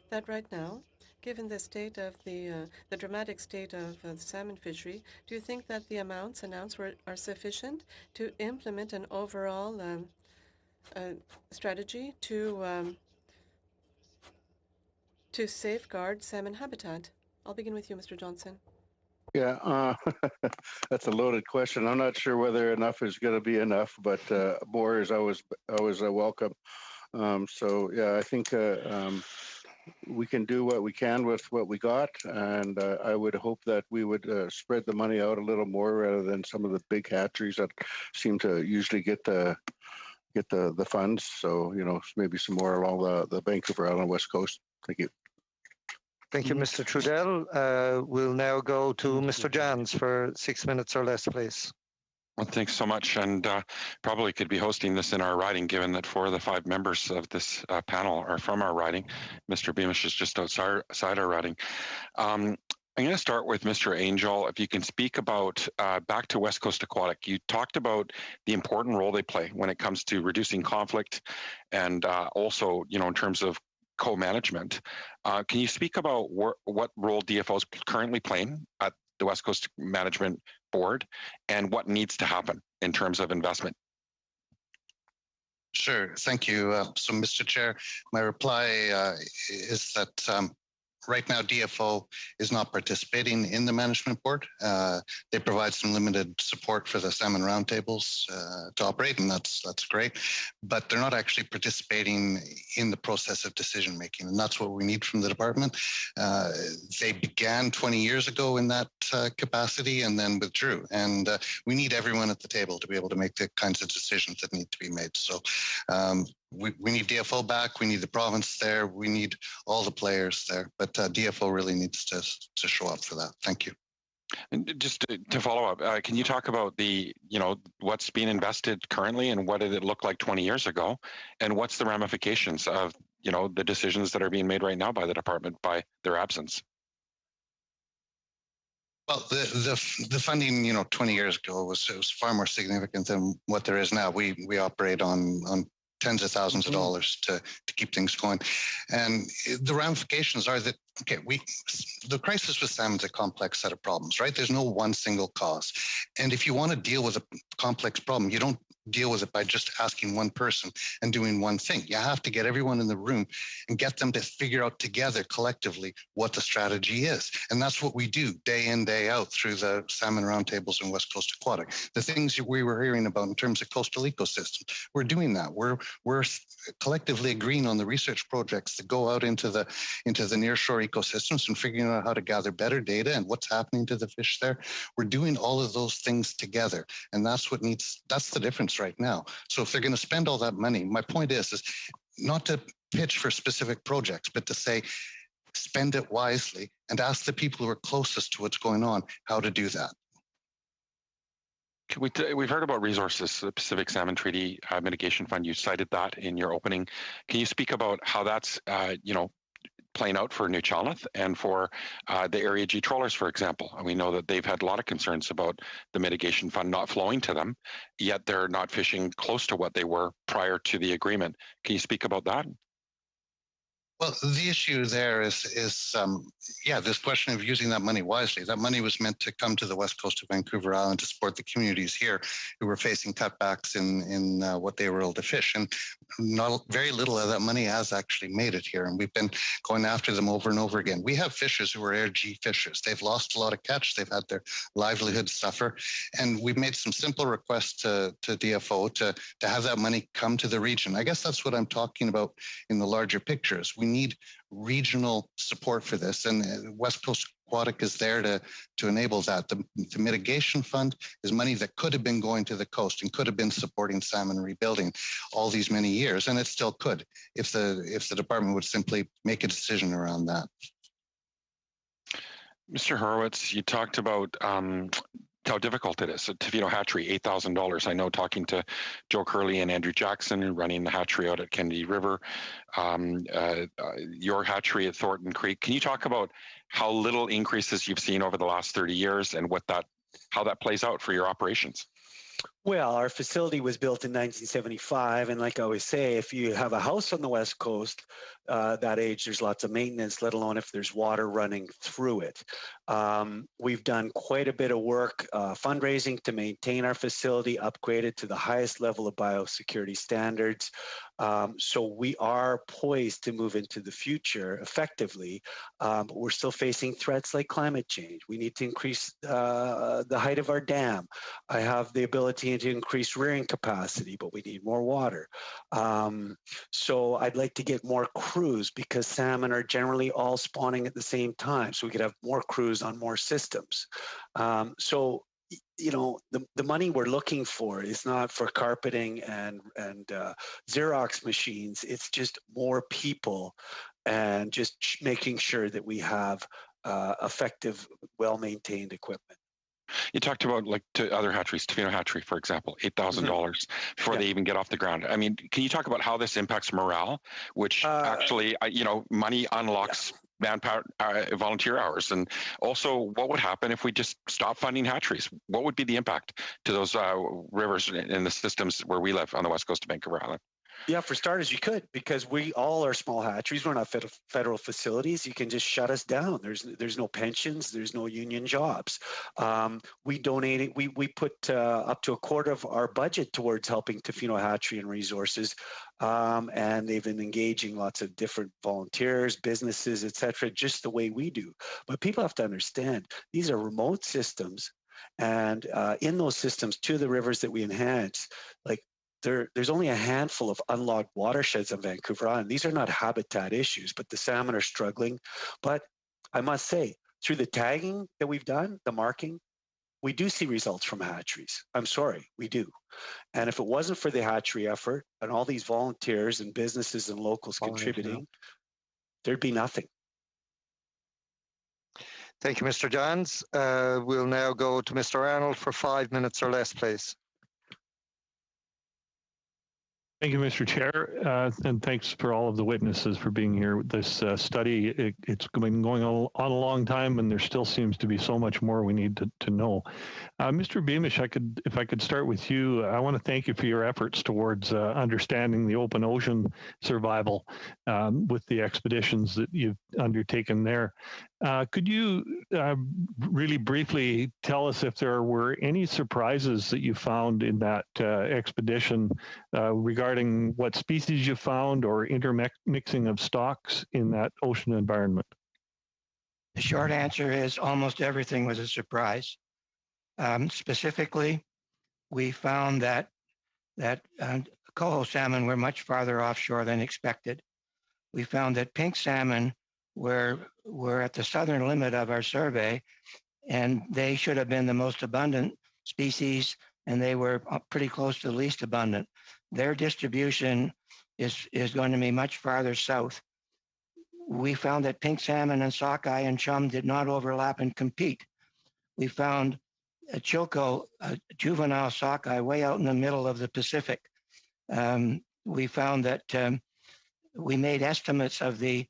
that right now, given the state of the dramatic state of the salmon fishery, do you think that the amounts announced are sufficient to implement an overall strategy to safeguard salmon habitat? I'll begin with you, Mr. Johnson. Yeah, that's a loaded question. I'm not sure whether enough is going to be enough, but more is always welcome. So yeah, I think we can do what we can with what we got, and I would hope that we would spread the money out a little more rather than some of the big hatcheries that seem to usually get the funds. So maybe some more along the Vancouver Island West Coast. Thank you. Thank you, Mr. Trudell. We'll now go to Mr. Jans for 6 minutes or less, please. Well, thanks so much, and probably could be hosting this in our riding, given that 4 of the 5 members of this panel are from our riding. Mr. Beamish is just outside our riding. I'm going to start with Mr. Angel. If you can speak about, back to West Coast Aquatic, you talked about the important role they play when it comes to reducing conflict and also, in terms of co-management. Can you speak about what role DFO is currently playing at the West Coast Management Board and what needs to happen in terms of investment? Sure, thank you. So, Mr. Chair, my reply is that right now DFO is not participating in the management board. They provide some limited support for the salmon roundtables to operate, and that's great. But they're not actually participating in the process of decision making, and that's what we need from the department. They began 20 years ago in that capacity and then withdrew. And we need everyone at the table to be able to make the kinds of decisions that need to be made. So we need DFO back. We need the province there. We need all the players there. But DFO really needs to show up for that. Thank you. And just to follow up, can you talk about what's being invested currently and what did it look like 20 years ago? And what's the ramifications of, the decisions that are being made right now by the department by their absence? Well, the funding, 20 years ago was far more significant than what there is now. We operate on tens of thousands of dollars to keep things going, and the ramifications are that the crisis with salmon is a complex set of problems, right? There's no one single cause, and if you want to deal with a complex problem, you don't deal with it by just asking one person and doing one thing. You have to get everyone in the room and get them to figure out together collectively what the strategy is. And that's what we do day in, day out through the salmon roundtables and West Coast Aquatic. The things we were hearing about in terms of coastal ecosystems, we're doing that. We're collectively agreeing on the research projects that go out into the nearshore ecosystems and figuring out how to gather better data and what's happening to the fish there. We're doing all of those things together. And that's the difference right now. So if they're going to spend all that money, my point is not to pitch for specific projects, but to say, spend it wisely and ask the people who are closest to what's going on how to do that. We've heard about resources, the Pacific Salmon Treaty Mitigation Fund. You cited that in your opening. Can you speak about how that's, playing out for New Chalmette and for the Area G trawlers, for example? And we know that they've had a lot of concerns about the mitigation fund not flowing to them, yet they're not fishing close to what they were prior to the agreement. Can you speak about that? Well, the issue there is this question of using that money wisely. That money was meant to come to the west coast of Vancouver Island to support the communities here who were facing cutbacks in what they were able to fish. And very little of that money has actually made it here. And we've been going after them over and over again. We have fishers who are Air G fishers. They've lost a lot of catch. They've had their livelihood suffer. And we've made some simple requests to DFO to have that money come to the region. I guess that's what I'm talking about in the larger pictures. We need regional support for this, and West Coast Aquatic is there to enable that. The mitigation fund is money that could have been going to the coast and could have been supporting salmon rebuilding all these many years, and it still could if the department would simply make a decision around that. Mr. Horowitz, you talked about how difficult it is. Tofino Hatchery, $8,000. I know, talking to Joe Curley and Andrew Jackson, running the hatchery out at Kennedy River, your hatchery at Thornton Creek. Can you talk about how little increases you've seen over the last 30 years and how that plays out for your operations? Well, our facility was built in 1975, and like I always say, if you have a house on the West Coast that age, there's lots of maintenance, let alone if there's water running through it. We've done quite a bit of work fundraising to maintain our facility, upgrade it to the highest level of biosecurity standards. So we are poised to move into the future effectively, but we're still facing threats like climate change. We need to increase the height of our dam. I have the ability to increase rearing capacity, but we need more water. So I'd like to get more crews because salmon are generally all spawning at the same time. So we could have more crews on more systems. So the money we're looking for is not for carpeting and Xerox machines. It's just more people and just making sure that we have effective, well-maintained equipment. You talked about to other hatcheries, Tofino Hatchery, for example, $8,000 before they even get off the ground. I mean, can you talk about how this impacts morale, which actually, money unlocks manpower, volunteer hours, and also what would happen if we just stop funding hatcheries? What would be the impact to those rivers and the systems where we live on the west coast of Vancouver Island? Yeah, for starters, you could, because we all are small hatcheries. We're not federal facilities. You can just shut us down. There's no pensions. There's no union jobs. We donate. We put up to a quarter of our budget towards helping Tofino Hatchery and resources, and they've been engaging lots of different volunteers, businesses, etc., just the way we do. But people have to understand these are remote systems, and in those systems, two of the rivers that we enhance, there's only a handful of unlocked watersheds on Vancouver Island. These are not habitat issues, but the salmon are struggling. But I must say, through the tagging that we've done, the marking, we do see results from hatcheries. I'm sorry, we do. And if it wasn't for the hatchery effort and all these volunteers and businesses and locals contributing, there'd be nothing. Thank you, Mr. Johns. We'll now go to Mr. Arnold for 5 minutes or less, please. Thank you, Mr. Chair, and thanks for all of the witnesses for being here. This study, it's been going on a long time, and there still seems to be so much more we need to know. Mr. Beamish, if I could start with you, I want to thank you for your efforts towards understanding the open ocean survival with the expeditions that you've undertaken there. Could you really briefly tell us if there were any surprises that you found in that expedition regarding what species you found or intermixing of stocks in that ocean environment? The short answer is almost everything was a surprise. Specifically, we found that coho salmon were much farther offshore than expected. We found that pink salmon were at the southern limit of our survey, and they should have been the most abundant species, and they were pretty close to the least abundant. Their distribution is going to be much farther south. We found that pink salmon and sockeye and chum did not overlap and compete. We found a chilco, a juvenile sockeye, way out in the middle of the Pacific. We found that we made estimates of the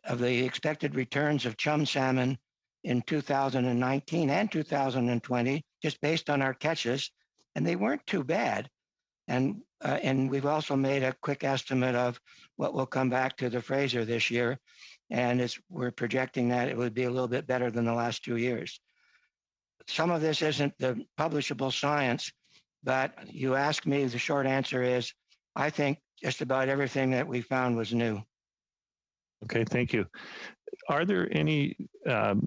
expected returns of chum salmon in 2019 and 2020, just based on our catches, and they weren't too bad. And we've also made a quick estimate of what will come back to the Fraser this year, and we're projecting that it would be a little bit better than the last 2 years. Some of this isn't the publishable science, but you ask me, the short answer is, I think just about everything that we found was new. Okay, thank you. Are there any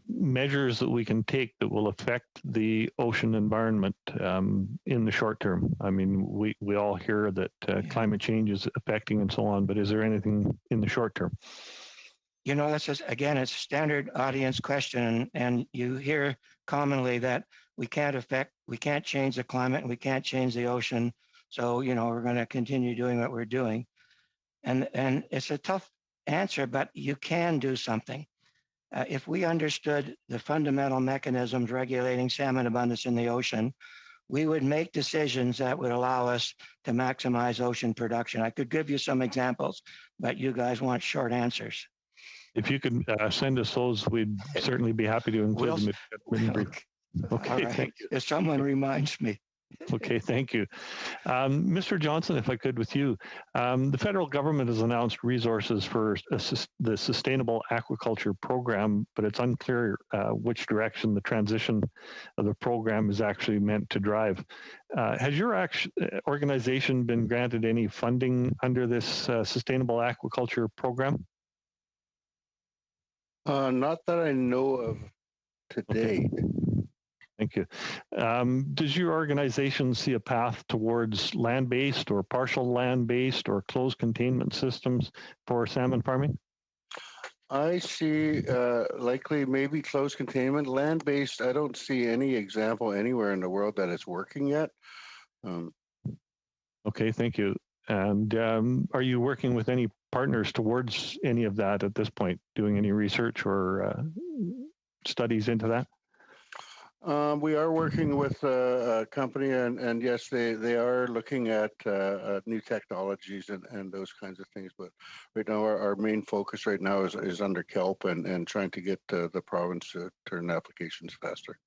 measures that we can take that will affect the ocean environment in the short term? I mean, we all hear that climate change is affecting and so on, but is there anything in the short term? You know, that's just, again, it's a standard audience question, and you hear commonly that we can't change the climate and we can't change the ocean. So, you know, we're going to continue doing what we're doing. And it's a tough answer, but you can do something. If we understood the fundamental mechanisms regulating salmon abundance in the ocean, we would make decisions that would allow us to maximize ocean production. I could give you some examples, but you guys want short answers. If you could send us those, we'd certainly be happy to include them. Okay, right. Thank you. If someone reminds me. Okay, thank you. Mr. Johnson, if I could with you, the federal government has announced resources for the Sustainable Aquaculture Program, but it's unclear which direction the transition of the program is actually meant to drive. Has your organization been granted any funding under this Sustainable Aquaculture Program? Not that I know of to date. Thank you. Does your organization see a path towards land-based or partial land-based or closed containment systems for salmon farming? I see likely maybe closed containment. Land-based, I don't see any example anywhere in the world that it's working yet. Okay, thank you. And are you working with any partners towards any of that at this point, doing any research or studies into that? We are working with a company, and yes, they are looking at new technologies and those kinds of things. But right now, our main focus right now is under kelp and trying to get the province to turn applications faster.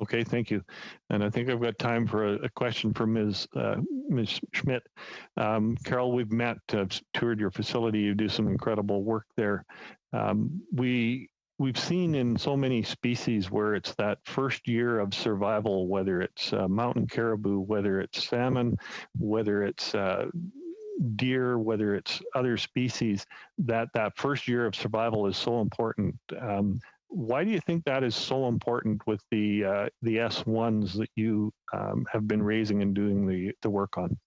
Okay, thank you. And I think I've got time for a question for Ms. Schmidt. Carol, we've met, toured your facility. You do some incredible work there. We've seen in so many species where it's that first year of survival, whether it's mountain caribou, whether it's salmon, whether it's deer, whether it's other species, that first year of survival is so important. Why do you think that is so important with the S1s that you have been raising and doing the work on?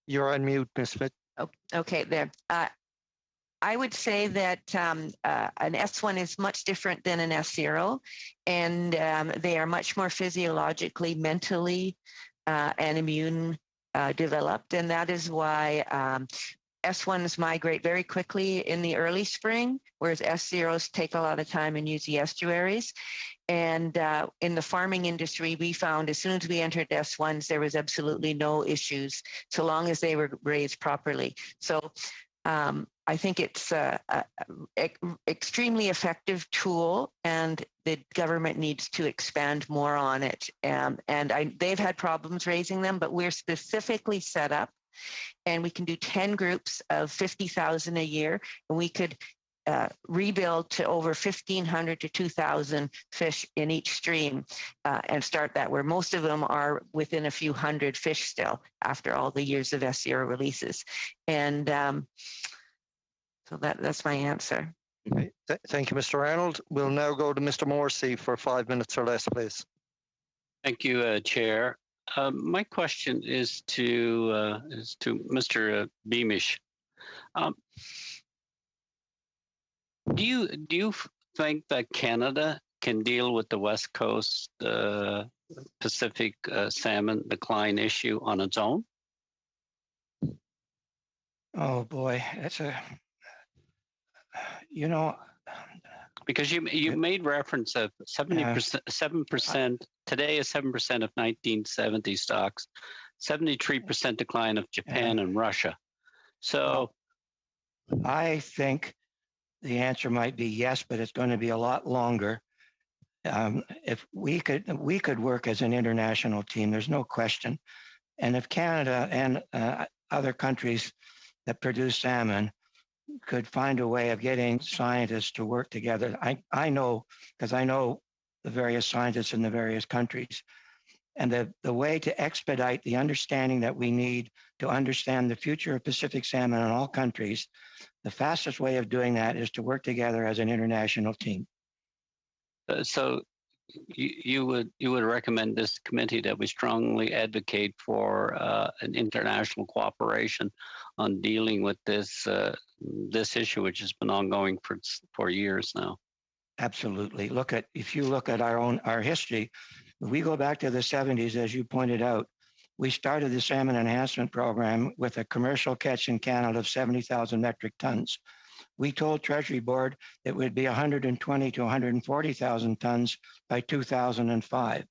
You're on mute, Ms. Smith. Oh, okay, there. I would say that an S1 is much different than an S0, and they are much more physiologically, mentally, and immune developed, and that is why S1s migrate very quickly in the early spring, whereas S0s take a lot of time and use the estuaries. And in the farming industry, we found as soon as we entered S1s, there was absolutely no issues so long as they were raised properly. So I think it's an extremely effective tool, and the government needs to expand more on it. They've had problems raising them, but we're specifically set up, and we can do 10 groups of 50,000 a year, and we could rebuild to over 1,500 to 2,000 fish in each stream and start that, where most of them are within a few hundred fish still after all the years of S0 releases. And so that's my answer. Okay. Thank you, Mr. Arnold. We'll now go to Mr. Morrissey for 5 minutes or less, please. Thank you, Chair. My question is to Mr. Beamish. Do you think that Canada can deal with the West Coast Pacific salmon decline issue on its own? Oh boy, that's because you made reference of 70%, 7% today is 7% of 1970 stocks, 73% decline of Japan and Russia. So I think the answer might be yes, but it's going to be a lot longer. If we could work as an international team, there's no question. And if Canada and other countries that produce salmon could find a way of getting scientists to work together, I know, because I know the various scientists in the various countries, and the way to expedite the understanding that we need to understand the future of Pacific salmon in all countries, the fastest way of doing that is to work together as an international team. So you would recommend this committee that we strongly advocate for an international cooperation on dealing with this issue, which has been ongoing for years now. Absolutely. If you look at our history, if we go back to the 70s, as you pointed out, we started the salmon enhancement program with a commercial catch in Canada of 70,000 metric tons. We told Treasury Board it would be 120 to 140,000 tons by 2005.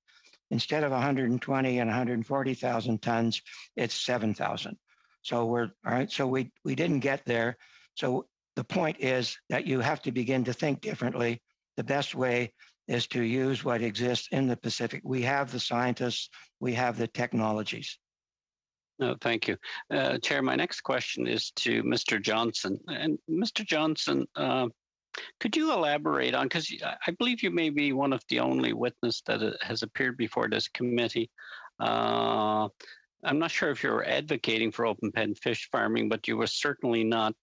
Instead of 120 and 140,000 tons, it's 7,000. So we're all right. So we didn't get there. So the point is that you have to begin to think differently. The best way is to use what exists in the Pacific. We have the scientists, we have the technologies. No, thank you. Chair, my next question is to Mr. Johnson. And Mr. Johnson, could you elaborate on, because I believe you may be one of the only witness that has appeared before this committee. I'm not sure if you're advocating for open pen fish farming, but you were certainly not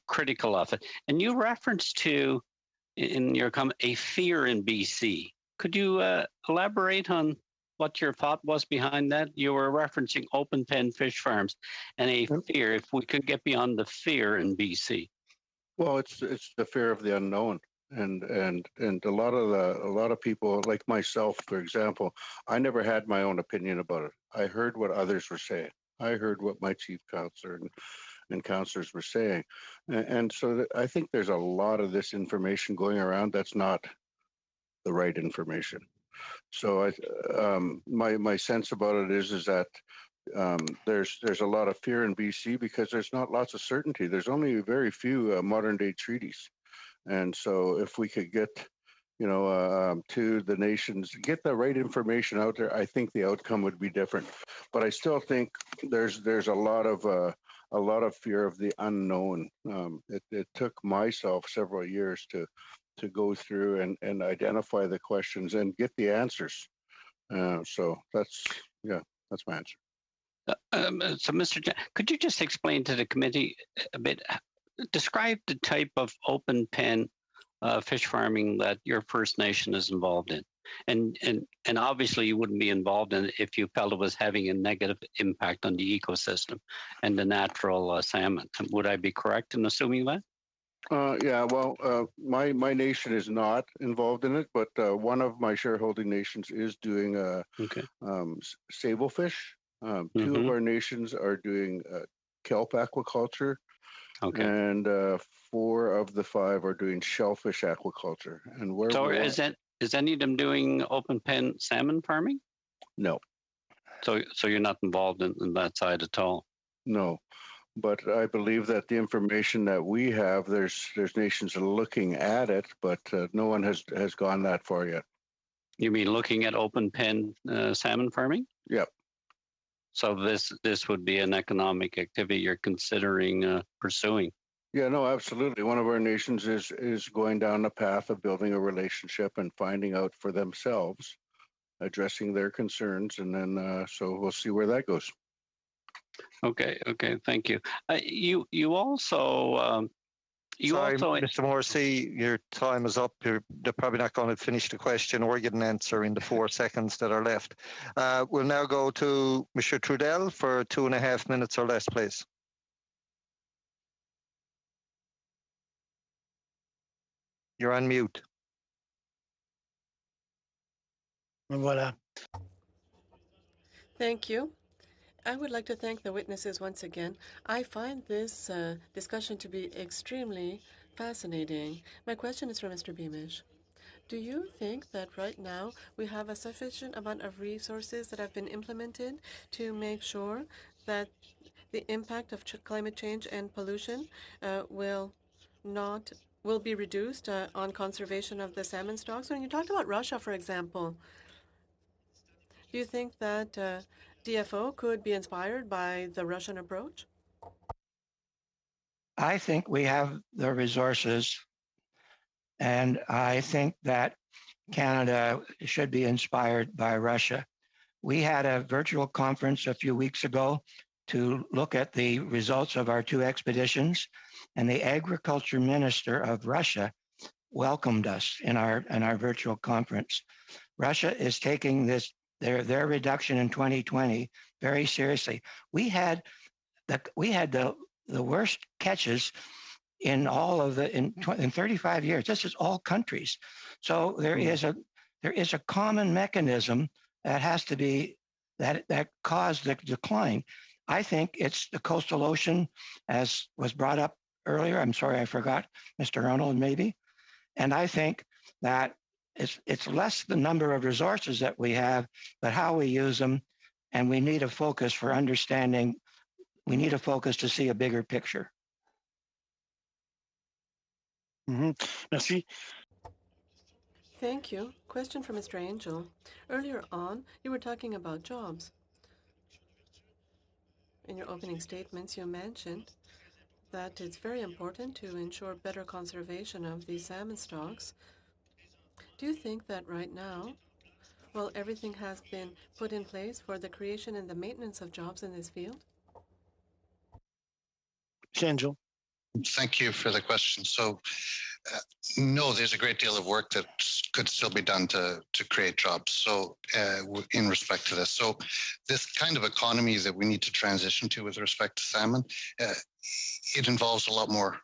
critical of it. And you referenced to, in your comment, a fear in BC. Could you elaborate on what your thought was behind that? You were referencing open pen fish farms and a fear, if we could get beyond the fear in BC. Well, it's the fear of the unknown. And a lot of people like myself, for example, I never had my own opinion about it. I heard what others were saying. I heard what my chief counselor and counselors were saying. And so I think there's a lot of this information going around that's not the right information. So my sense about it is that there's a lot of fear in BC because there's not lots of certainty. There's only very few modern day treaties. And so if we could get, to the nations, get the right information out there, I think the outcome would be different. But I still think there's a lot of fear of the unknown. It took myself several years to go through and identify the questions and get the answers. So that's my answer. So, Mr. Could you just explain to the committee a bit, describe the type of open pen fish farming that your First Nation is involved in? And obviously you wouldn't be involved in it if you felt it was having a negative impact on the ecosystem and the natural salmon. Would I be correct in assuming that? Yeah, well, my nation is not involved in it, but one of my shareholding nations is doing sablefish. Two of our nations are doing kelp aquaculture, and 4 of the 5 are doing shellfish aquaculture. And where so is any of them doing open pen salmon farming? No. So you're not involved in that side at all? No. But I believe that the information that we have, there's nations looking at it, but no one has gone that far yet. You mean looking at open pen salmon farming? Yep. So this would be an economic activity you're considering pursuing? Yeah, no, absolutely. One of our nations is going down the path of building a relationship and finding out for themselves, addressing their concerns, and then so we'll see where that goes. Okay, thank you. You also Sorry, Mr. Morrissey, your time is up. They're probably not going to finish the question or get an answer in the 4 seconds that are left. We'll now go to Mr. Trudell for 2.5 minutes or less, please. You're on mute. Voilà. Thank you. I would like to thank the witnesses once again. I find this discussion to be extremely fascinating. My question is for Mr. Beamish. Do you think that right now we have a sufficient amount of resources that have been implemented to make sure that the impact of climate change and pollution will be reduced on conservation of the salmon stocks? When you talked about Russia, for example, do you think that DFO could be inspired by the Russian approach? I think we have the resources, and I think that Canada should be inspired by Russia. We had a virtual conference a few weeks ago to look at the results of our 2 expeditions, and the agriculture minister of Russia welcomed us in our virtual conference. Russia is taking their reduction in 2020 very seriously. We had the worst catches in all of in 35 years. This is all countries. So there is a common mechanism that has to be that caused the decline. I think it's the coastal ocean, as was brought up earlier. I'm sorry, I forgot, Mr. Arnold, maybe. And I think that it's less the number of resources that we have, but how we use them. And we need a focus for understanding. We need a focus to see a bigger picture. Merci. Thank you. Question for Mr. Angel. Earlier on, you were talking about jobs. In your opening statements, you mentioned that it's very important to ensure better conservation of the salmon stocks. Do you think that right now, well, everything has been put in place for the creation and the maintenance of jobs in this field? Angel. Thank you for the question. So, no, there's a great deal of work that could still be done to create jobs. So, in respect to this, so this kind of economy that we need to transition to with respect to salmon, it involves a lot more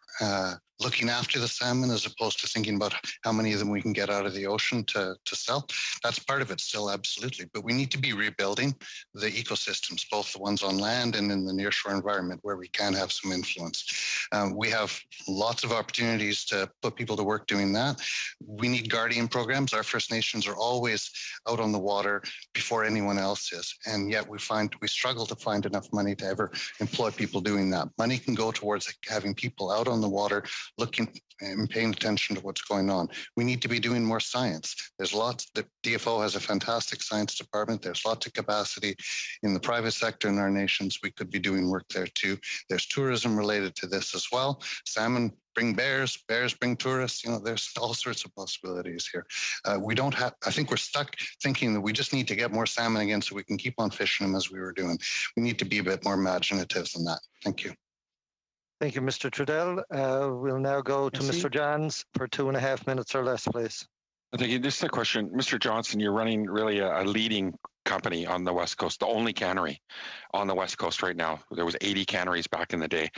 looking after the salmon as opposed to thinking about how many of them we can get out of the ocean to sell. That's part of it still, absolutely. But we need to be rebuilding the ecosystems, both the ones on land and in the nearshore environment where we can have some influence. We have lots of opportunities to put people to work doing that. We need guardian programs. Our First Nations are always out on the water before anyone else is. And yet we struggle to find enough money to ever employ people doing that. Money can go towards having people out on the water looking and paying attention to what's going on. We need to be doing more science. There's lots. The DFO has a fantastic science department. There's lots of capacity in the private sector in our nations. We could be doing work there too. There's tourism related to this as well. Salmon bring bears bring tourists. There's all sorts of possibilities here. I think we're stuck thinking that we just need to get more salmon again so we can keep on fishing them as we were doing. We need to be a bit more imaginative than that. Thank you. Thank you, Mr. Trudell. We'll now go to Mr. Johns for 2.5 minutes or less, please. Thank you. This is a question. Mr. Johnson, you're running really a leading company on the West Coast, the only cannery on the West Coast right now. There was 80 canneries back in the day.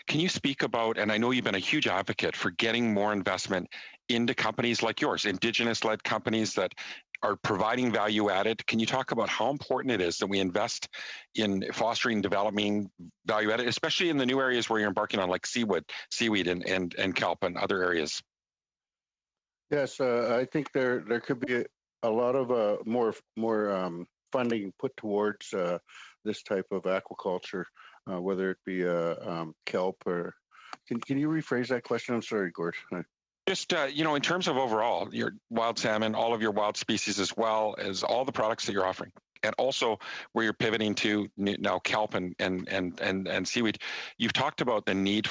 Can you speak about, and I know you've been a huge advocate for getting more investment into companies like yours, Indigenous-led companies that are providing value added. Can you talk about how important it is that we invest in fostering, developing value added, especially in the new areas where you're embarking on, like seaweed and kelp and other areas? Yes, I think there could be a lot of more funding put towards this type of aquaculture, whether it be kelp or. Can you rephrase that question? I'm sorry, Gord. Just, in terms of overall, your wild salmon, all of your wild species, as well as all the products that you're offering, and also where you're pivoting to now kelp and seaweed, you've talked about the need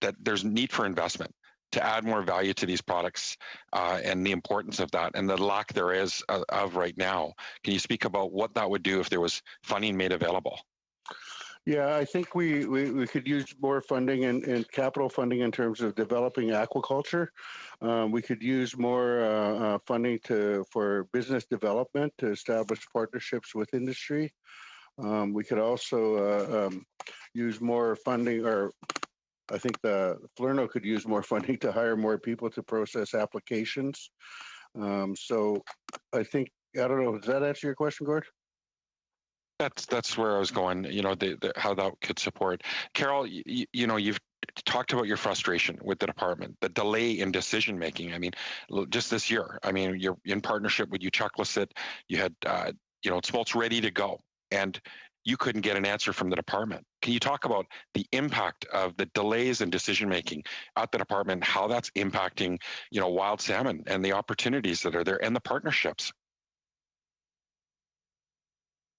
that there's need for investment to add more value to these products and the importance of that and the lack there is of right now. Can you speak about what that would do if there was funding made available? Yeah, I think we could use more funding and capital funding in terms of developing aquaculture. We could use more funding for business development to establish partnerships with industry. We could also use more funding, or I think the Flerno could use more funding to hire more people to process applications. So I think, I don't know, does that answer your question, Gord? That's where I was going, how that could support. Carol, you've talked about your frustration with the department, the delay in decision making. I mean, just this year, you're in partnership with Chucklisset. You had, smolts ready to go, and you couldn't get an answer from the department. Can you talk about the impact of the delays in decision making at the department, how that's impacting, wild salmon and the opportunities that are there and the partnerships?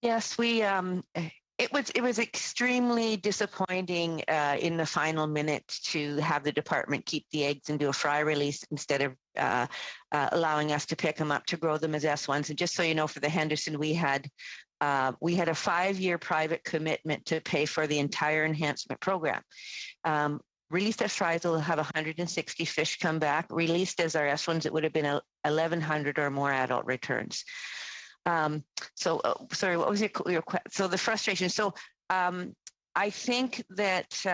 Yes, it was extremely disappointing in the final minute to have the department keep the eggs and do a fry release instead of allowing us to pick them up to grow them as S1s. And just so you know, for the Henderson, we had a 5-year private commitment to pay for the entire enhancement program. Released as fries will have 160 fish come back. Released as our S1s, it would have been 1,100 or more adult returns. Sorry, what was your question? So the frustration. So I think that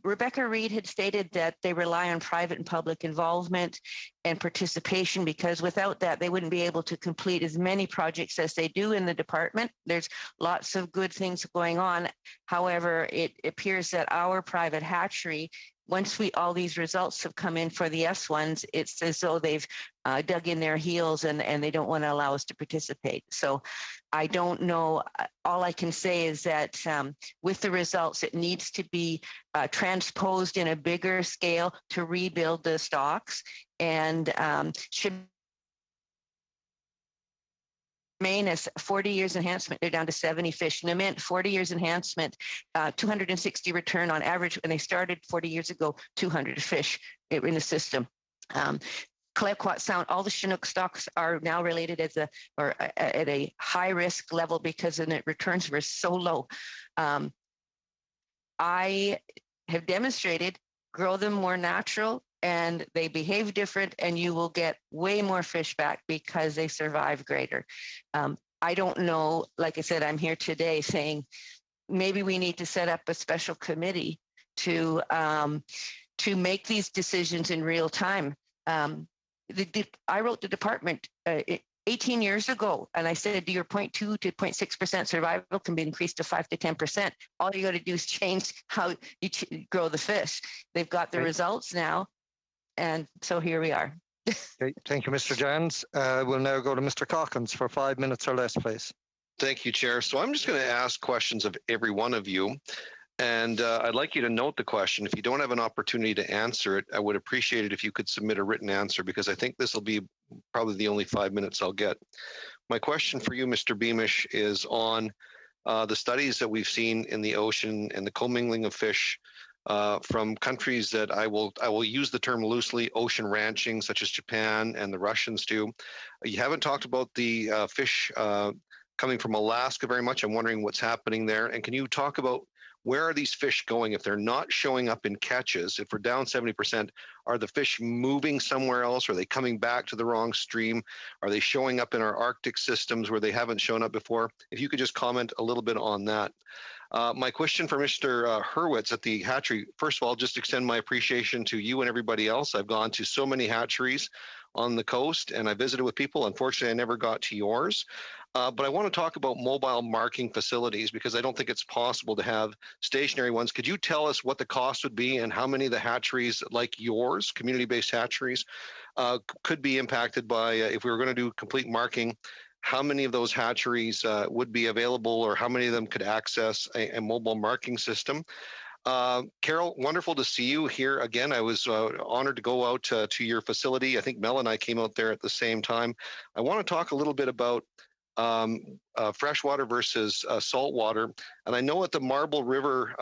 Rebecca Reed had stated that they rely on private and public involvement and participation, because without that, they wouldn't be able to complete as many projects as they do in the department. There's lots of good things going on. However, it appears that our private hatchery, once all these results have come in for the S1s, it's as though they've dug in their heels and they don't want to allow us to participate. So I don't know. All I can say is that with the results, it needs to be transposed in a bigger scale to rebuild the stocks, and should remain as 40 years enhancement. They're down to 70 fish. And it meant 40 years enhancement, 260 return on average. When they started 40 years ago, 200 fish in the system. Clayoquot Sound, all the Chinook stocks are now related at a high risk level because the returns were so low. I have demonstrated, grow them more natural, and they behave different, and you will get way more fish back because they survive greater. I don't know, like I said, I'm here today saying maybe we need to set up a special committee to make these decisions in real time. I wrote the department 18 years ago, and I said your 0.2 to 0.6% survival can be increased to 5 to 10%. All you got to do is change how you grow the fish. They've got the results now, and so here we are. Okay, thank you, Mr. Jans. We'll now go to Mr. Calkins for 5 minutes or less, please. Thank you, Chair. So I'm just going to ask questions of every one of you. And I'd like you to note the question. If you don't have an opportunity to answer it, I would appreciate it if you could submit a written answer, because I think this will be probably the only 5 minutes I'll get. My question for you, Mr. Beamish, is on the studies that we've seen in the ocean and the commingling of fish from countries that I will use the term loosely, ocean ranching, such as Japan and the Russians do. You haven't talked about the fish coming from Alaska very much. I'm wondering what's happening there. And can you talk about where are these fish going? If they're not showing up in catches, if we're down 70%, are the fish moving somewhere else? Are they coming back to the wrong stream? Are they showing up in our Arctic systems where they haven't shown up before? If you could just comment a little bit on that. My question for Mr. Hurwitz at the hatchery, first of all, just extend my appreciation to you and everybody else. I've gone to so many hatcheries on the coast and I visited with people. Unfortunately, I never got to yours. But I want to talk about mobile marking facilities because I don't think it's possible to have stationary ones. Could you tell us what the cost would be and how many of the hatcheries like yours, community-based hatcheries, could be impacted by, if we were going to do complete marking, how many of those hatcheries would be available or how many of them could access a mobile marking system? Carol, wonderful to see you here again. I was honored to go out to your facility. I think Mel and I came out there at the same time. I want to talk a little bit about freshwater versus saltwater. And I know at the Marble River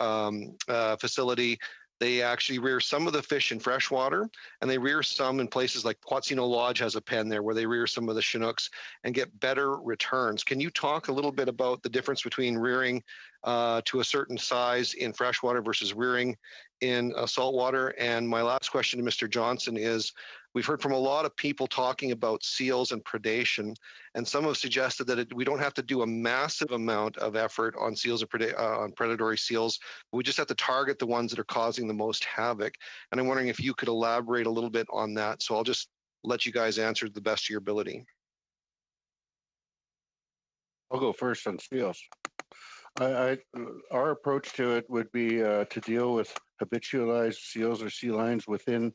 facility, they actually rear some of the fish in freshwater and they rear some in places like Quatsino Lodge has a pen there where they rear some of the Chinooks and get better returns. Can you talk a little bit about the difference between rearing to a certain size in freshwater versus rearing in saltwater? And my last question to Mr. Johnson is, we've heard from a lot of people talking about seals and predation, and some have suggested that we don't have to do a massive amount of effort on seals and on predatory seals. We just have to target the ones that are causing the most havoc. And I'm wondering if you could elaborate a little bit on that. So I'll just let you guys answer to the best of your ability. I'll go first on seals. Our approach to it would be to deal with habitualized seals or sea lions within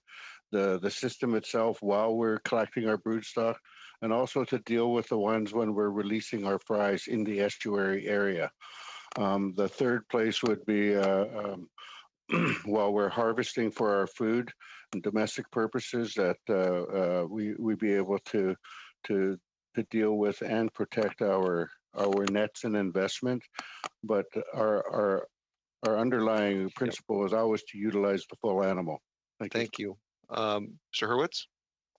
the system itself while we're collecting our broodstock, and also to deal with the ones when we're releasing our fries in the estuary area. The third place would be while we're harvesting for our food and domestic purposes, that we be able to deal with and protect our nets and investment. But our underlying principle is always to utilize the full animal. Thank you. Mr. Hurwitz?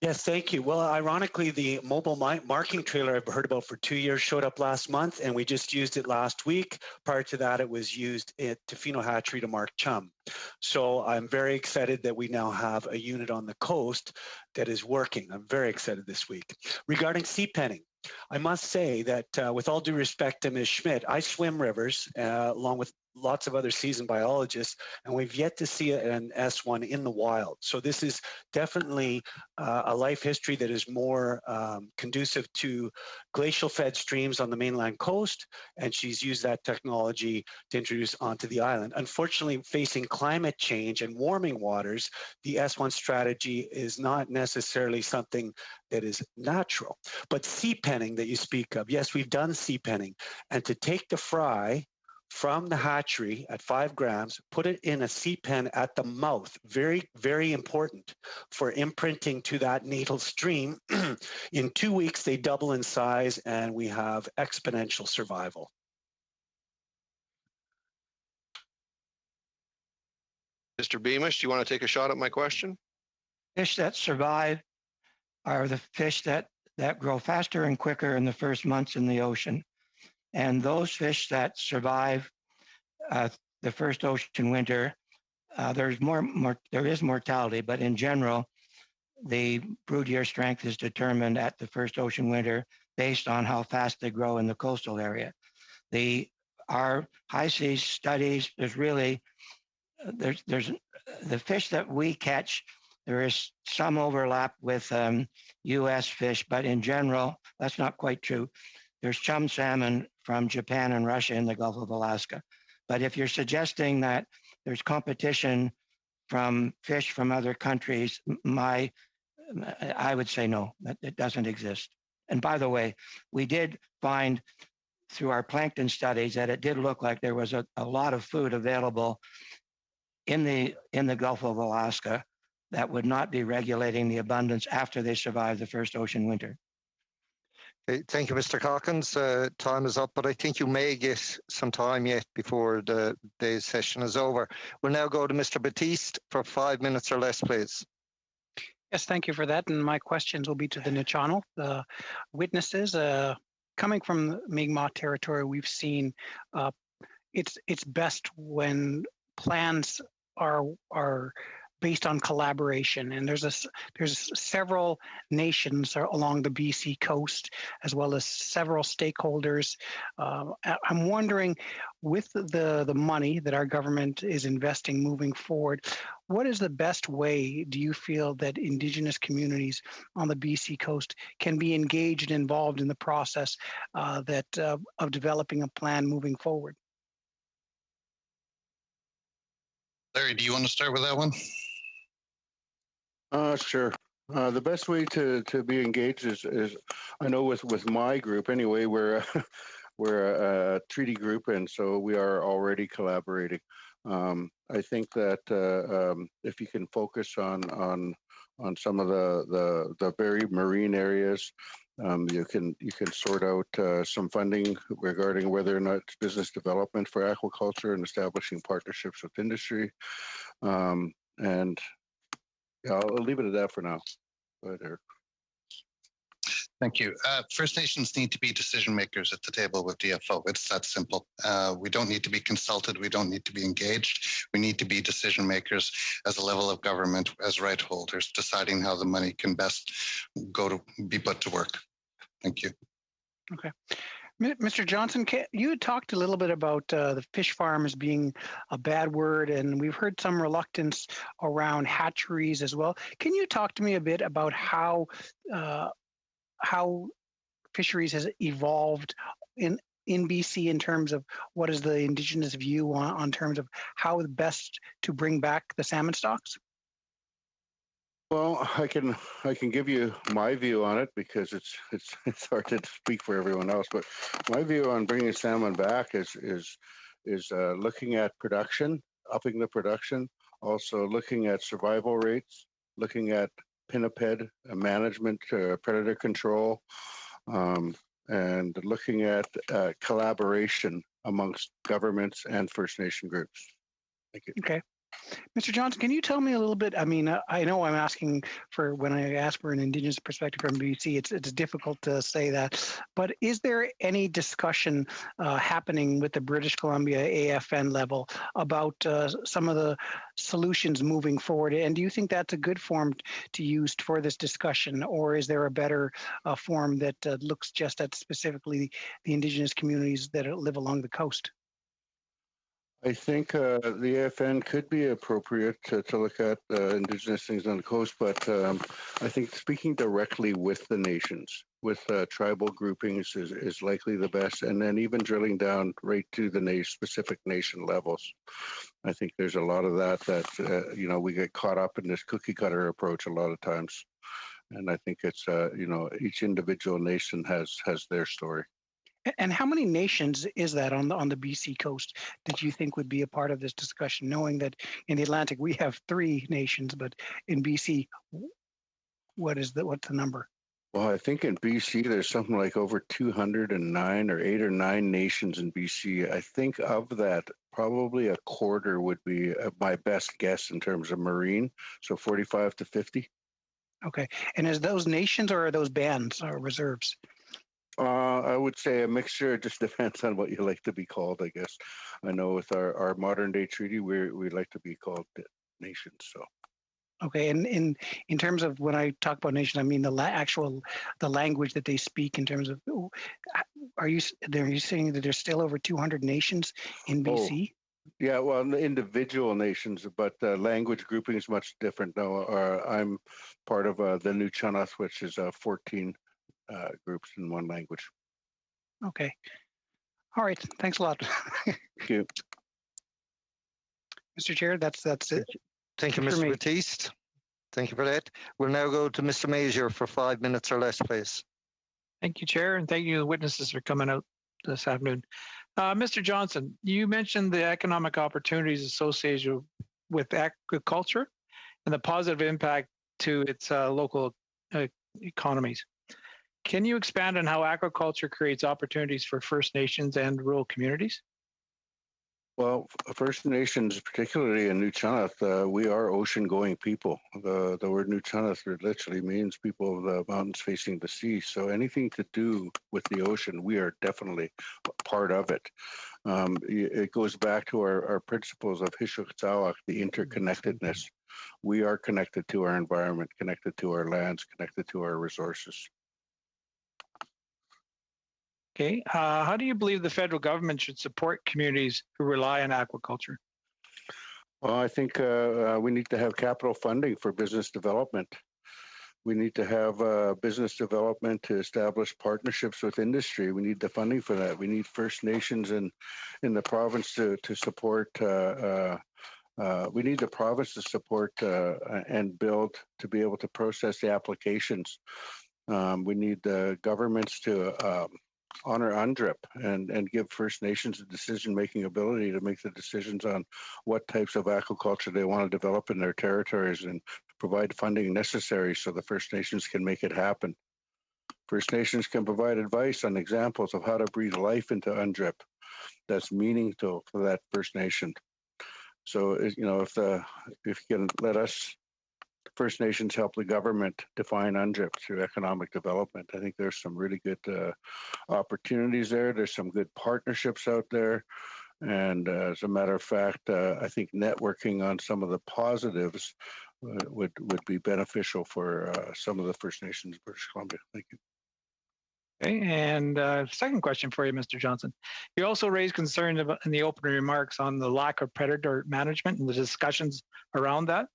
Yes, thank you. Well, ironically, the mobile marking trailer I've heard about for 2 years showed up last month, and we just used it last week. Prior to that, it was used at Tofino Hatchery to mark chum. So I'm very excited that we now have a unit on the coast that is working. I'm very excited this week. Regarding sea penning, I must say that with all due respect to Ms. Schmidt, I swim rivers along with lots of other seasoned biologists, and we've yet to see an S1 in the wild. So this is definitely a life history that is more conducive to glacial-fed streams on the mainland coast, and she's used that technology to introduce onto the island. Unfortunately, facing climate change and warming waters, the S1 strategy is not necessarily something that is natural. But sea penning that you speak of, yes, we've done sea penning, and to take the fry from the hatchery at 5 grams, put it in a sea pen at the mouth. Very, very important for imprinting to that natal stream. In 2 weeks, they double in size and we have exponential survival. Mr. Beamish, do you want to take a shot at my question? Fish that survive are the fish that grow faster and quicker in the first months in the ocean. And those fish that survive the first ocean winter, there is mortality, but in general, the brood year strength is determined at the first ocean winter based on how fast they grow in the coastal area. Our high seas studies, there's the fish that we catch. There is some overlap with U.S. fish, but in general, that's not quite true. There's chum salmon from Japan and Russia in the Gulf of Alaska. But if you're suggesting that there's competition from fish from other countries, I would say no, that it doesn't exist. And by the way, we did find through our plankton studies that it did look like there was a lot of food available in the Gulf of Alaska that would not be regulating the abundance after they survive the first ocean winter. Okay, thank you, Mr. Calkins. Time is up, but I think you may get some time yet before the day's session is over. We'll now go to Mr. Batiste for 5 minutes or less, please. Yes, thank you for that. And my questions will be to the Nichannel. The witnesses coming from the Mi'kmaq territory, we've seen it's best when plans are based on collaboration, and there's several nations along the BC coast, as well as several stakeholders. I'm wondering, with the money that our government is investing moving forward, what is the best way, do you feel, that Indigenous communities on the BC coast can be engaged and involved in the process of developing a plan moving forward? Larry, do you want to start with that one? Sure. The best way to be engaged is I know with my group anyway, we're a treaty group, and so we are already collaborating. I think that if you can focus on some of the very marine areas, you can sort out some funding regarding whether or not it's business development for aquaculture and establishing partnerships with industry, and yeah, I'll leave it at that for now. Go ahead, Eric. Thank you. First Nations need to be decision makers at the table with DFO. It's that simple. We don't need to be consulted. We don't need to be engaged. We need to be decision makers as a level of government, as right holders, deciding how the money can best be put to work. Thank you. Okay. Mr. Johnson, you talked a little bit about the fish farms being a bad word, and we've heard some reluctance around hatcheries as well. Can you talk to me a bit about how fisheries has evolved in BC in terms of what is the Indigenous view on terms of how best to bring back the salmon stocks? Well, I can give you my view on it because it's hard to speak for everyone else. But my view on bringing salmon back is looking at production, upping the production, also looking at survival rates, looking at pinniped management, predator control, and looking at collaboration amongst governments and First Nation groups. Thank you. Okay. Mr. Johnson, can you tell me a little bit? I mean, I know I'm asking for, when I ask for an Indigenous perspective from BC, it's difficult to say that. But is there any discussion happening with the British Columbia AFN level about some of the solutions moving forward? And do you think that's a good form to use for this discussion? Or is there a better form that looks just at specifically the Indigenous communities that live along the coast? I think the AFN could be appropriate to look at Indigenous things on the coast, but I think speaking directly with the nations, with tribal groupings is likely the best, and then even drilling down right to the specific nation levels. I think there's a lot of that we get caught up in this cookie cutter approach a lot of times, and I think it's each individual nation has their story. And how many nations is that on the BC coast that you think would be a part of this discussion, knowing that in the Atlantic we have 3 nations, but in BC, what's the number? Well, I think in BC there's something like over 209 or 8 or 9 nations in BC. I think of that, probably a quarter would be my best guess in terms of marine, so 45 to 50. Okay, and is those nations or are those bands or reserves? I would say a mixture. It just depends on what you like to be called, I guess. I know with our modern day treaty, we like to be called nations. So. Okay, and in terms of when I talk about nation, I mean the language that they speak. In terms of, are you saying that there's still over 200 nations in BC? Oh, yeah, well, individual nations, but language grouping is much different. Now, I'm part of the Nuchanath, which is 14. Groups in one language. Okay. All right. Thanks a lot. Thank you. Mr. Chair, that's it. Thank you, Mr. Batiste. Thank you for that. We'll now go to Mr. Major for 5 minutes or less, please. Thank you, Chair, and thank you to the witnesses for coming out this afternoon. Mr. Johnson, you mentioned the economic opportunities associated with agriculture and the positive impact to its local economies. Can you expand on how aquaculture creates opportunities for First Nations and rural communities? Well, First Nations, particularly in Nuu-Chamath, we are ocean-going people. The word Nuu-Chamath literally means people of the mountains facing the sea. So anything to do with the ocean, we are definitely part of it. It goes back to our principles of Hishuktawak, the interconnectedness. We are connected to our environment, connected to our lands, connected to our resources. Okay. How do you believe the federal government should support communities who rely on aquaculture? Well, I think we need to have capital funding for business development. We need to have business development to establish partnerships with industry. We need the funding for that. We need First Nations in the province to support. We need the province to support and build to be able to process the applications. We need the governments to honor UNDRIP and give First Nations the decision-making ability to make the decisions on what types of aquaculture they want to develop in their territories and provide funding necessary so the First Nations can make it happen. First Nations can provide advice on examples of how to breathe life into UNDRIP that's meaningful for that First Nation. So, if you can let us First Nations help the government define UNDRIP through economic development. I think there's some really good opportunities there. There's some good partnerships out there. And as a matter of fact, I think networking on some of the positives would be beneficial for some of the First Nations of British Columbia. Thank you. Okay, and second question for you, Mr. Johnson. You also raised concern in the opening remarks on the lack of predator management and the discussions around that.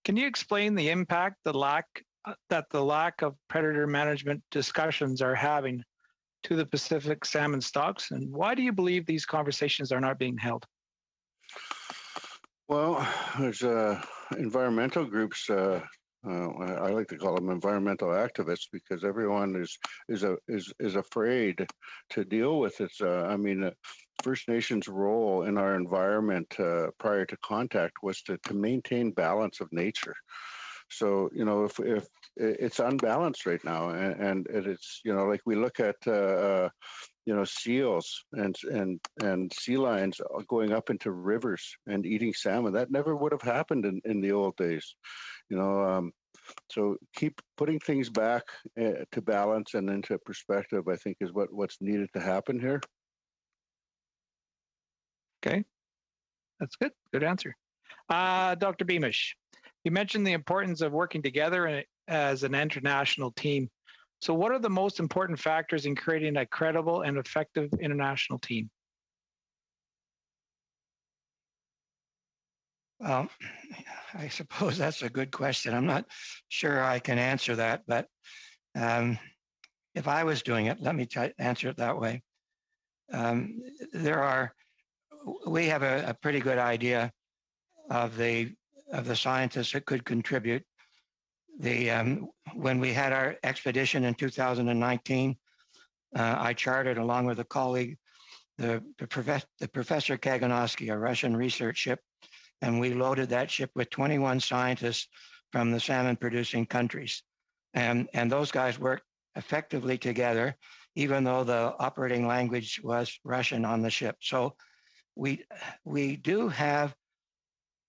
Can you explain the impact that the lack of predator management discussions are having to the Pacific salmon stocks, and why do you believe these conversations are not being held? Well, there's environmental groups. I like to call them environmental activists because everyone is afraid to deal with it. First Nations' role in our environment prior to contact was to maintain balance of nature. So if it's unbalanced right now, and it's like we look at seals and sea lions going up into rivers and eating salmon. That never would have happened in the old days. So keep putting things back to balance and into perspective, I think, is what's needed to happen here. Okay, that's good. Good answer. Dr. Beamish, you mentioned the importance of working together as an international team. So what are the most important factors in creating a credible and effective international team? Well, I suppose that's a good question. I'm not sure I can answer that, but if I was doing it, let me answer it that way. We have a pretty good idea of the scientists that could contribute. When we had our expedition in 2019, I chartered along with a colleague the Professor Kaganovsky, a Russian research ship, and we loaded that ship with 21 scientists from the salmon-producing countries, and those guys worked effectively together, even though the operating language was Russian on the ship. So we do have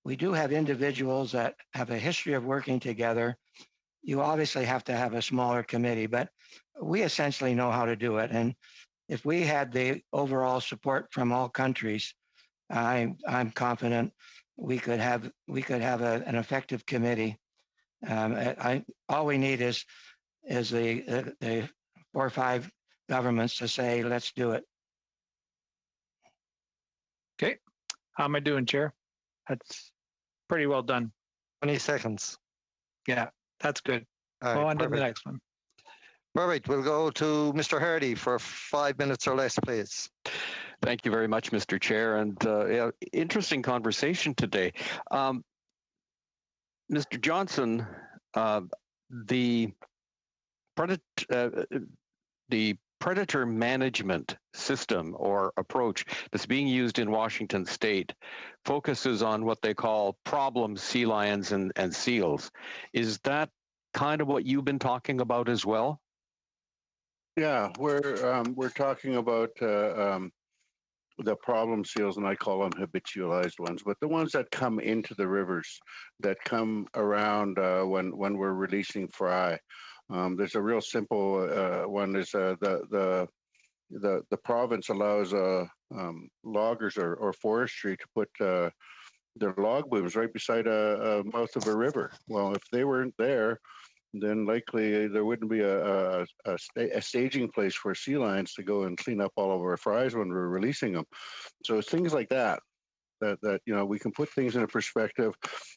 individuals that have a history of working together. You obviously have to have a smaller committee, but we essentially know how to do it. And if we had the overall support from all countries, I'm confident we could have an effective committee. All we need is the 4 or 5 governments to say, let's do it. Okay. How am I doing, Chair? That's pretty well done. 20 seconds. Yeah, that's good. All right, on to the next one. Perfect. We'll go to Mr. Hardy for 5 minutes or less, please. Thank you very much, Mr. Chair. And interesting conversation today. Mr. Johnson, the predator management system or approach that's being used in Washington State focuses on what they call problem sea lions and seals. Is that kind of what you've been talking about as well? Yeah, we're talking about the problem seals, and I call them habitualized ones, but the ones that come into the rivers, that come around when we're releasing fry. There's a real simple one. Is the province allows loggers or forestry to put their log booms right beside a mouth of a river. Well, if they weren't there, then likely there wouldn't be a staging place for sea lions to go and clean up all of our fries when we're releasing them. So it's things like that we can put things in a perspective.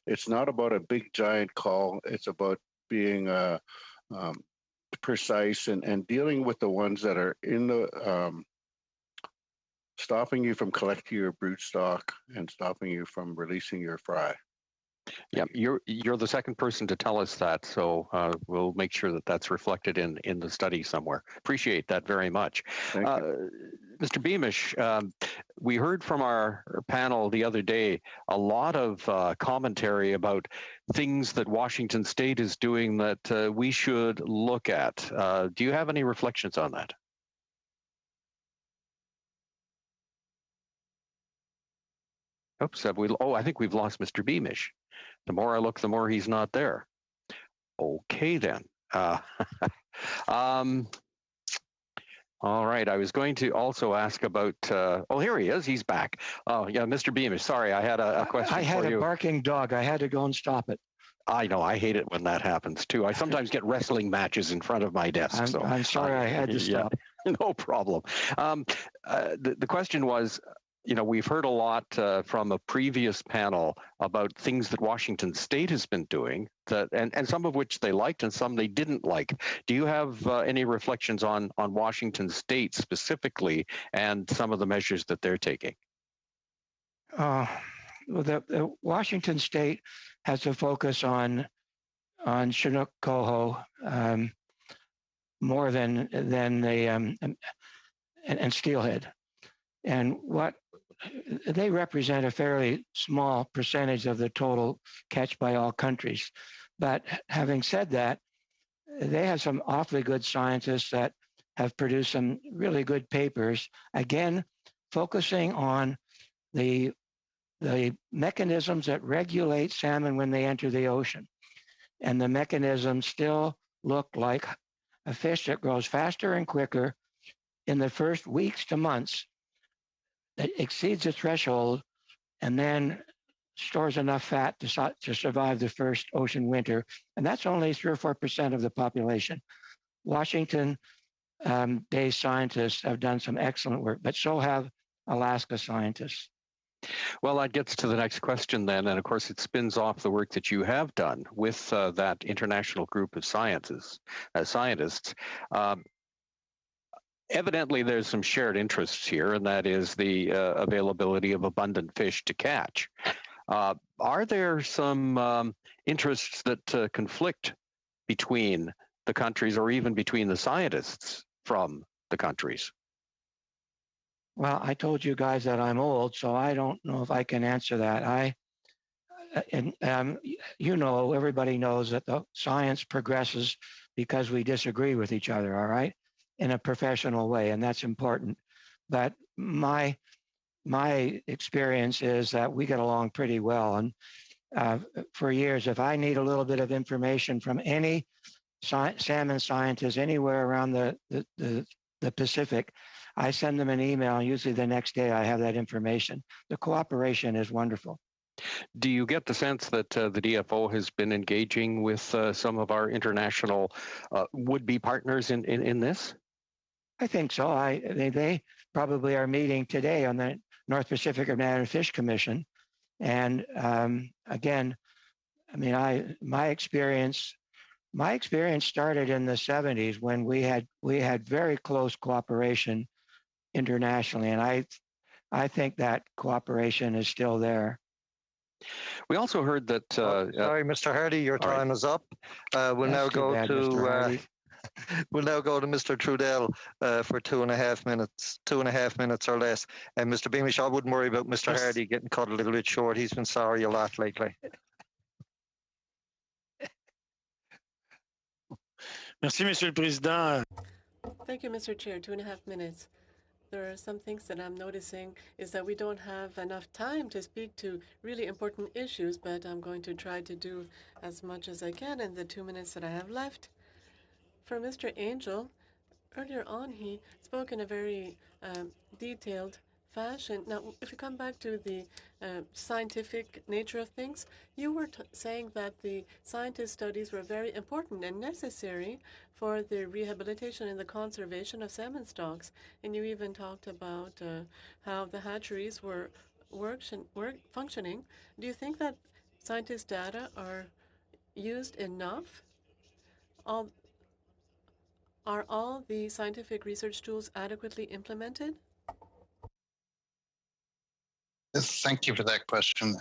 It's not about a big giant call. It's about being precise and dealing with the ones that are in the stopping you from collecting your brood stock and stopping you from releasing your fry. Yeah, you're the second person to tell us that, so we'll make sure that that's reflected in the study somewhere. Appreciate that very much. Mr. Beamish, we heard from our panel the other day a lot of commentary about things that Washington State is doing that we should look at. Do you have any reflections on that? Oops, I think we've lost Mr. Beamish. The more I look, the more he's not there. Okay, then. All right. I was going to also ask about. Here he is. He's back. Oh, yeah, Mr. Beamish. Sorry, I had a question for you. I had a barking dog. I had to go and stop it. I know. I hate it when that happens too. I sometimes get wrestling matches in front of my desk. I'm sorry. I had to stop. No problem. The question was, we've heard a lot from a previous panel about things that Washington State has been doing, and some of which they liked and some they didn't like. Do you have any reflections on Washington State specifically and some of the measures that they're taking? Well, the Washington State has a focus on Chinook coho more than the and steelhead, and what they represent a fairly small percentage of the total catch by all countries. But having said that, they have some awfully good scientists that have produced some really good papers, again, focusing on the mechanisms that regulate salmon when they enter the ocean. And the mechanisms still look like a fish that grows faster and quicker in the first weeks to months, that exceeds the threshold and then stores enough fat to survive the first ocean winter. And that's only 3 or 4% of the population. Washington based scientists have done some excellent work, but so have Alaska scientists. Well, that gets to the next question then. And of course, it spins off the work that you have done with that international group of scientists. Evidently, there's some shared interests here, and that is the availability of abundant fish to catch. Are there some interests that conflict between the countries or even between the scientists from the countries? Well, I told you guys that I'm old, so I don't know if I can answer that. Everybody knows that the science progresses because we disagree with each other, all right, in a professional way, and that's important. But my experience is that we get along pretty well. And for years, if I need a little bit of information from any salmon scientist anywhere around the Pacific, I send them an email, and usually the next day I have that information. The cooperation is wonderful. Do you get the sense that the DFO has been engaging with some of our international would-be partners in this? I think so. They probably are meeting today on the North Pacific Atlantic Fish Commission. And again, I mean, my experience started in the 70s when we had very close cooperation internationally, and I think that cooperation is still there. We also heard that. Sorry, Mr. Hardy, your time is up. We'll now go to Mr. Trudell for 2.5 minutes, 2.5 minutes or less. And Mr. Beamish, I wouldn't worry about Mr. Hardy getting cut a little bit short. He's been sorry a lot lately. Merci, Monsieur le Président. Thank you, Mr. Chair. 2.5 minutes. there are some things that I'm noticing is that we don't have enough time to speak to really important issues, but I'm going to try to do as much as I can in the 2 minutes that I have left. For Mr. Angel, earlier on, he spoke in a very detailed fashion. Now, if we come back to the scientific nature of things, you were saying that the scientist studies were very important and necessary for the rehabilitation and the conservation of salmon stocks. And you even talked about how the hatcheries were functioning. Do you think that scientist data are used enough? Are all the scientific research tools adequately implemented? Thank you for that question.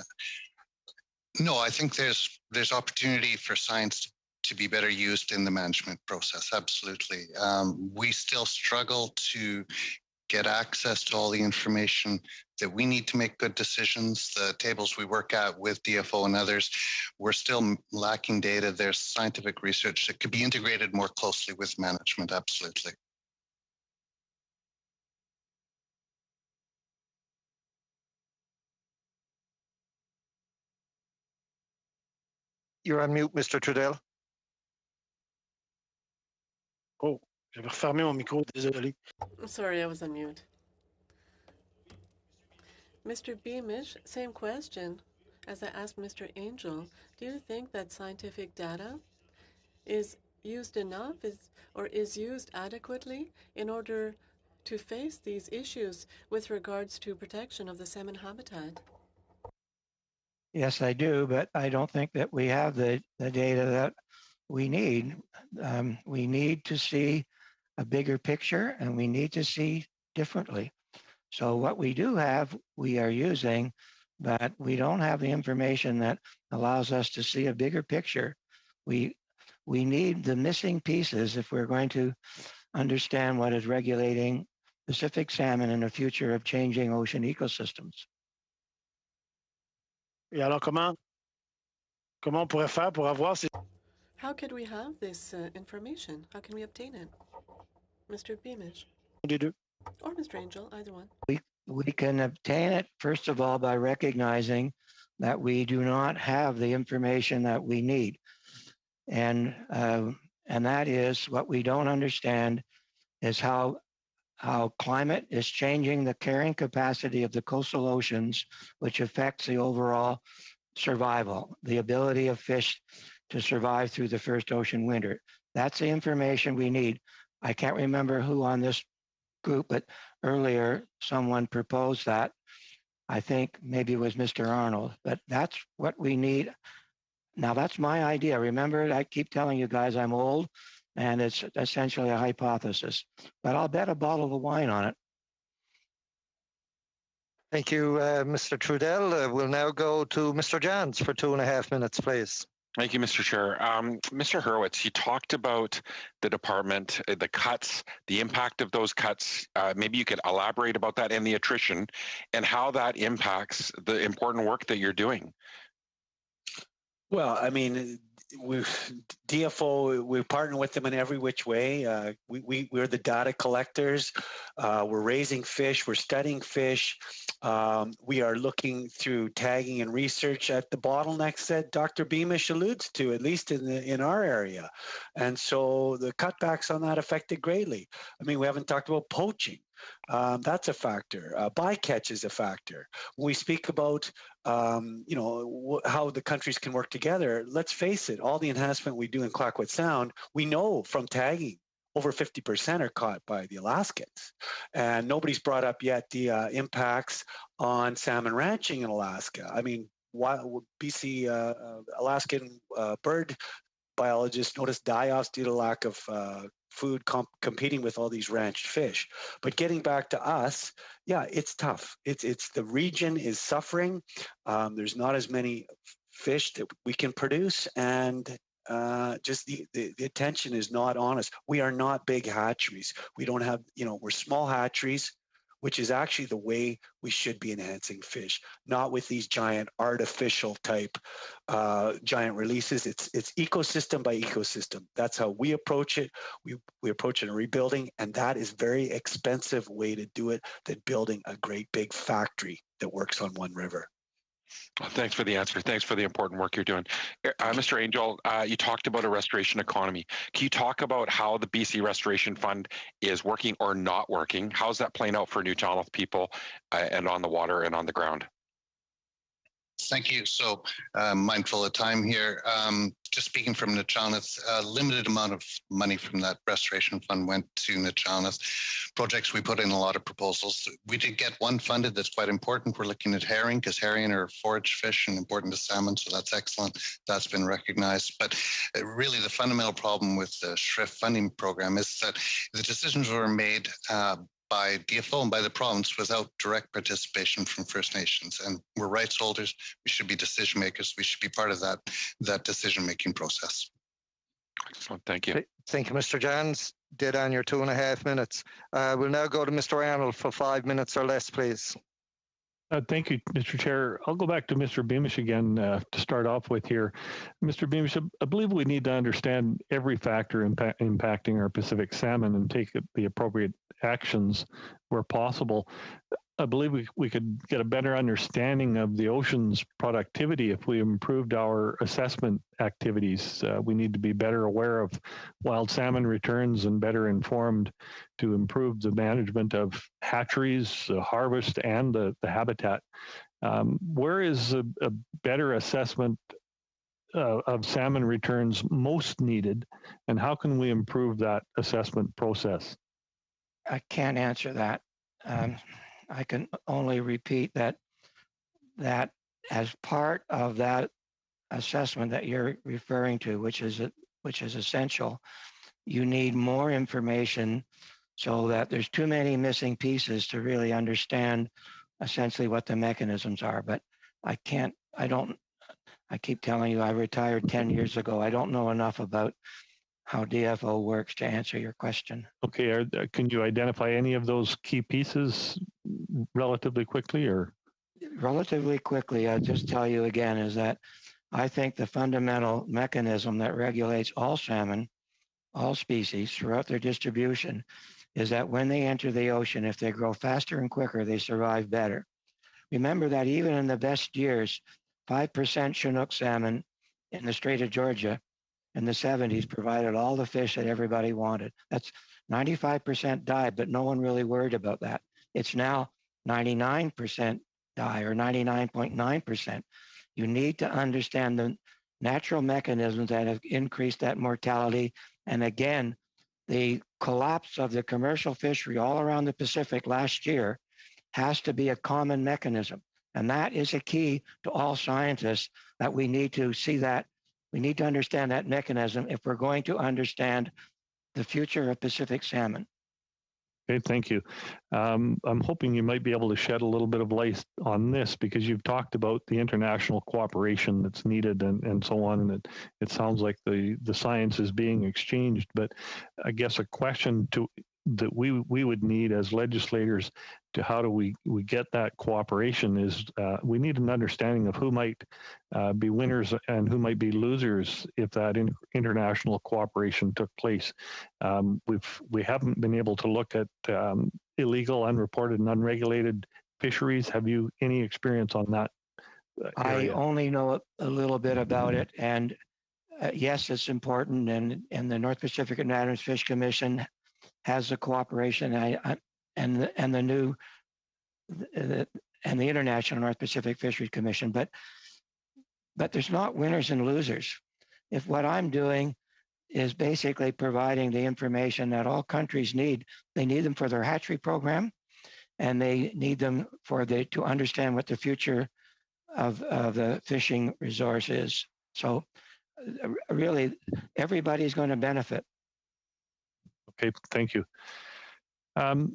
No, I think there's opportunity for science to be better used in the management process. Absolutely. We still struggle to get access to all the information that we need to make good decisions. The tables we work at with DFO and others, we're still lacking data. There's scientific research that could be integrated more closely with management. Absolutely. You're on mute, Mr. Trudell. Oh, j'avais refermé mon micro, désolé. Sorry, I was on mute. Mr. Beamish, same question as I asked Mr. Angel. Do you think that scientific data is used enough or is used adequately in order to face these issues with regards to protection of the salmon habitat? Yes, I do, but I don't think that we have the data that we need. We need to see a bigger picture and we need to see differently. So what we do have, we are using, but we don't have the information that allows us to see a bigger picture. We need the missing pieces if we're going to understand what is regulating Pacific salmon in the future of changing ocean ecosystems. Et alors, comment on pourrait faire pour avoir ces... How could we have this information? How can we obtain it? Mr. Beamish. Les deux. Or Mr. Angel, either one. We can obtain it, first of all, by recognizing that we do not have the information that we need. And that is what we don't understand is how climate is changing the carrying capacity of the coastal oceans, which affects the overall survival, the ability of fish to survive through the first ocean winter. That's the information we need. I can't remember who on this group, but earlier someone proposed that. I think maybe it was Mr. Arnold, but that's what we need. Now that's my idea. Remember, I keep telling you guys I'm old and it's essentially a hypothesis, but I'll bet a bottle of wine on it. Thank you, Mr. Trudell. We'll now go to Mr. Johns for 2.5 minutes, please. Thank you, Mr. Chair. Mr. Hurwitz, you talked about the department, the cuts, the impact of those cuts. Maybe you could elaborate about that and the attrition and how that impacts the important work that you're doing. Well, I mean, DFO, we partner with them in every which way. We're the data collectors. We're raising fish. We're studying fish. We are looking through tagging and research at the bottlenecks that Dr. Beamish alludes to, at least in our area. And so the cutbacks on that affected greatly. I mean, we haven't talked about poaching. That's a factor. Bycatch is a factor. When we speak about, how the countries can work together, let's face it, all the enhancement we do in Clayoquot Sound, we know from tagging, over 50% are caught by the Alaskans. And nobody's brought up yet the impacts on salmon ranching in Alaska. I mean, BC Alaskan bird biologists noticed die-offs due to lack of food competing with all these ranched fish. But getting back to us, yeah, it's tough. It's the region is suffering. There's not as many fish that we can produce, and just the attention is not on us. We are not big hatcheries. We don't have, we're small hatcheries. which is actually the way we should be enhancing fish, not with these giant artificial type giant releases. It's ecosystem by ecosystem. That's how we approach it. We approach it in rebuilding, and that is very expensive way to do it than building a great big factory that works on one river. Thanks for the answer. Thanks for the important work you're doing. Mr. Angel, you talked about a restoration economy. Can you talk about how the BC Restoration Fund is working or not working? How's that playing out for Newtownth people and on the water and on the ground? Thank you. So mindful of time here. Just speaking from Newtownth, a limited amount of money from that restoration fund went to Newtownth. Projects, we put in a lot of proposals. We did get one funded that's quite important. We're looking at herring because herring are forage fish and important to salmon, so that's excellent. That's been recognized. But really the fundamental problem with the SHRIF funding program is that the decisions were made by DFO and by the province without direct participation from First Nations. And we're rights holders. We should be decision makers. We should be part of that decision-making process. Excellent. Thank you. Thank you, Mr. Jans. Did on your 2.5 minutes. We'll now go to Mr. Arnold for 5 minutes or less, please. Thank you, Mr. Chair. I'll go back to Mr. Beamish again to start off with here. Mr. Beamish, I believe we need to understand every factor impacting our Pacific salmon and take the appropriate actions where possible. I believe we could get a better understanding of the ocean's productivity if we improved our assessment activities. We need to be better aware of wild salmon returns and better informed to improve the management of hatcheries, harvest, and the habitat. Where is a better assessment of salmon returns most needed, and how can we improve that assessment process? I can't answer that. I can only repeat that as part of that assessment that you're referring to, which is essential, you need more information so that there's too many missing pieces to really understand essentially what the mechanisms are. But I keep telling you I retired 10 years ago. I don't know enough about how DFO works to answer your question. Okay, can you identify any of those key pieces relatively quickly, or? Relatively quickly, I'll just tell you again is that I think the fundamental mechanism that regulates all salmon, all species throughout their distribution, is that when they enter the ocean, if they grow faster and quicker, they survive better. Remember that even in the best years, 5% Chinook salmon in the Strait of Georgia in the 70s provided all the fish that everybody wanted. That's 95% died, but no one really worried about that. It's now 99% die or 99.9%. You need to understand the natural mechanisms that have increased that mortality. And again, the collapse of the commercial fishery all around the Pacific last year has to be a common mechanism. And that is a key to all scientists that we need to see that. We need to understand that mechanism if we're going to understand the future of Pacific salmon. Okay, thank you. I'm hoping you might be able to shed a little bit of light on this because you've talked about the international cooperation that's needed and so on, and it sounds like the science is being exchanged. But I guess a question that we would need as legislators to how do we get that cooperation is we need an understanding of who might be winners and who might be losers if that international cooperation took place. We haven't been able to look at illegal, unreported, and unregulated fisheries. Have you any experience on that area? I only know a little bit about it, and yes, it's important. And the North Pacific Unanimous Fish Commission has the cooperation and the International North Pacific Fisheries Commission, but there's not winners and losers. If what I'm doing is basically providing the information that all countries need, they need them for their hatchery program, and they need them to understand what the future of the fishing resource is. So really, everybody's going to benefit. Okay, thank you. Pardon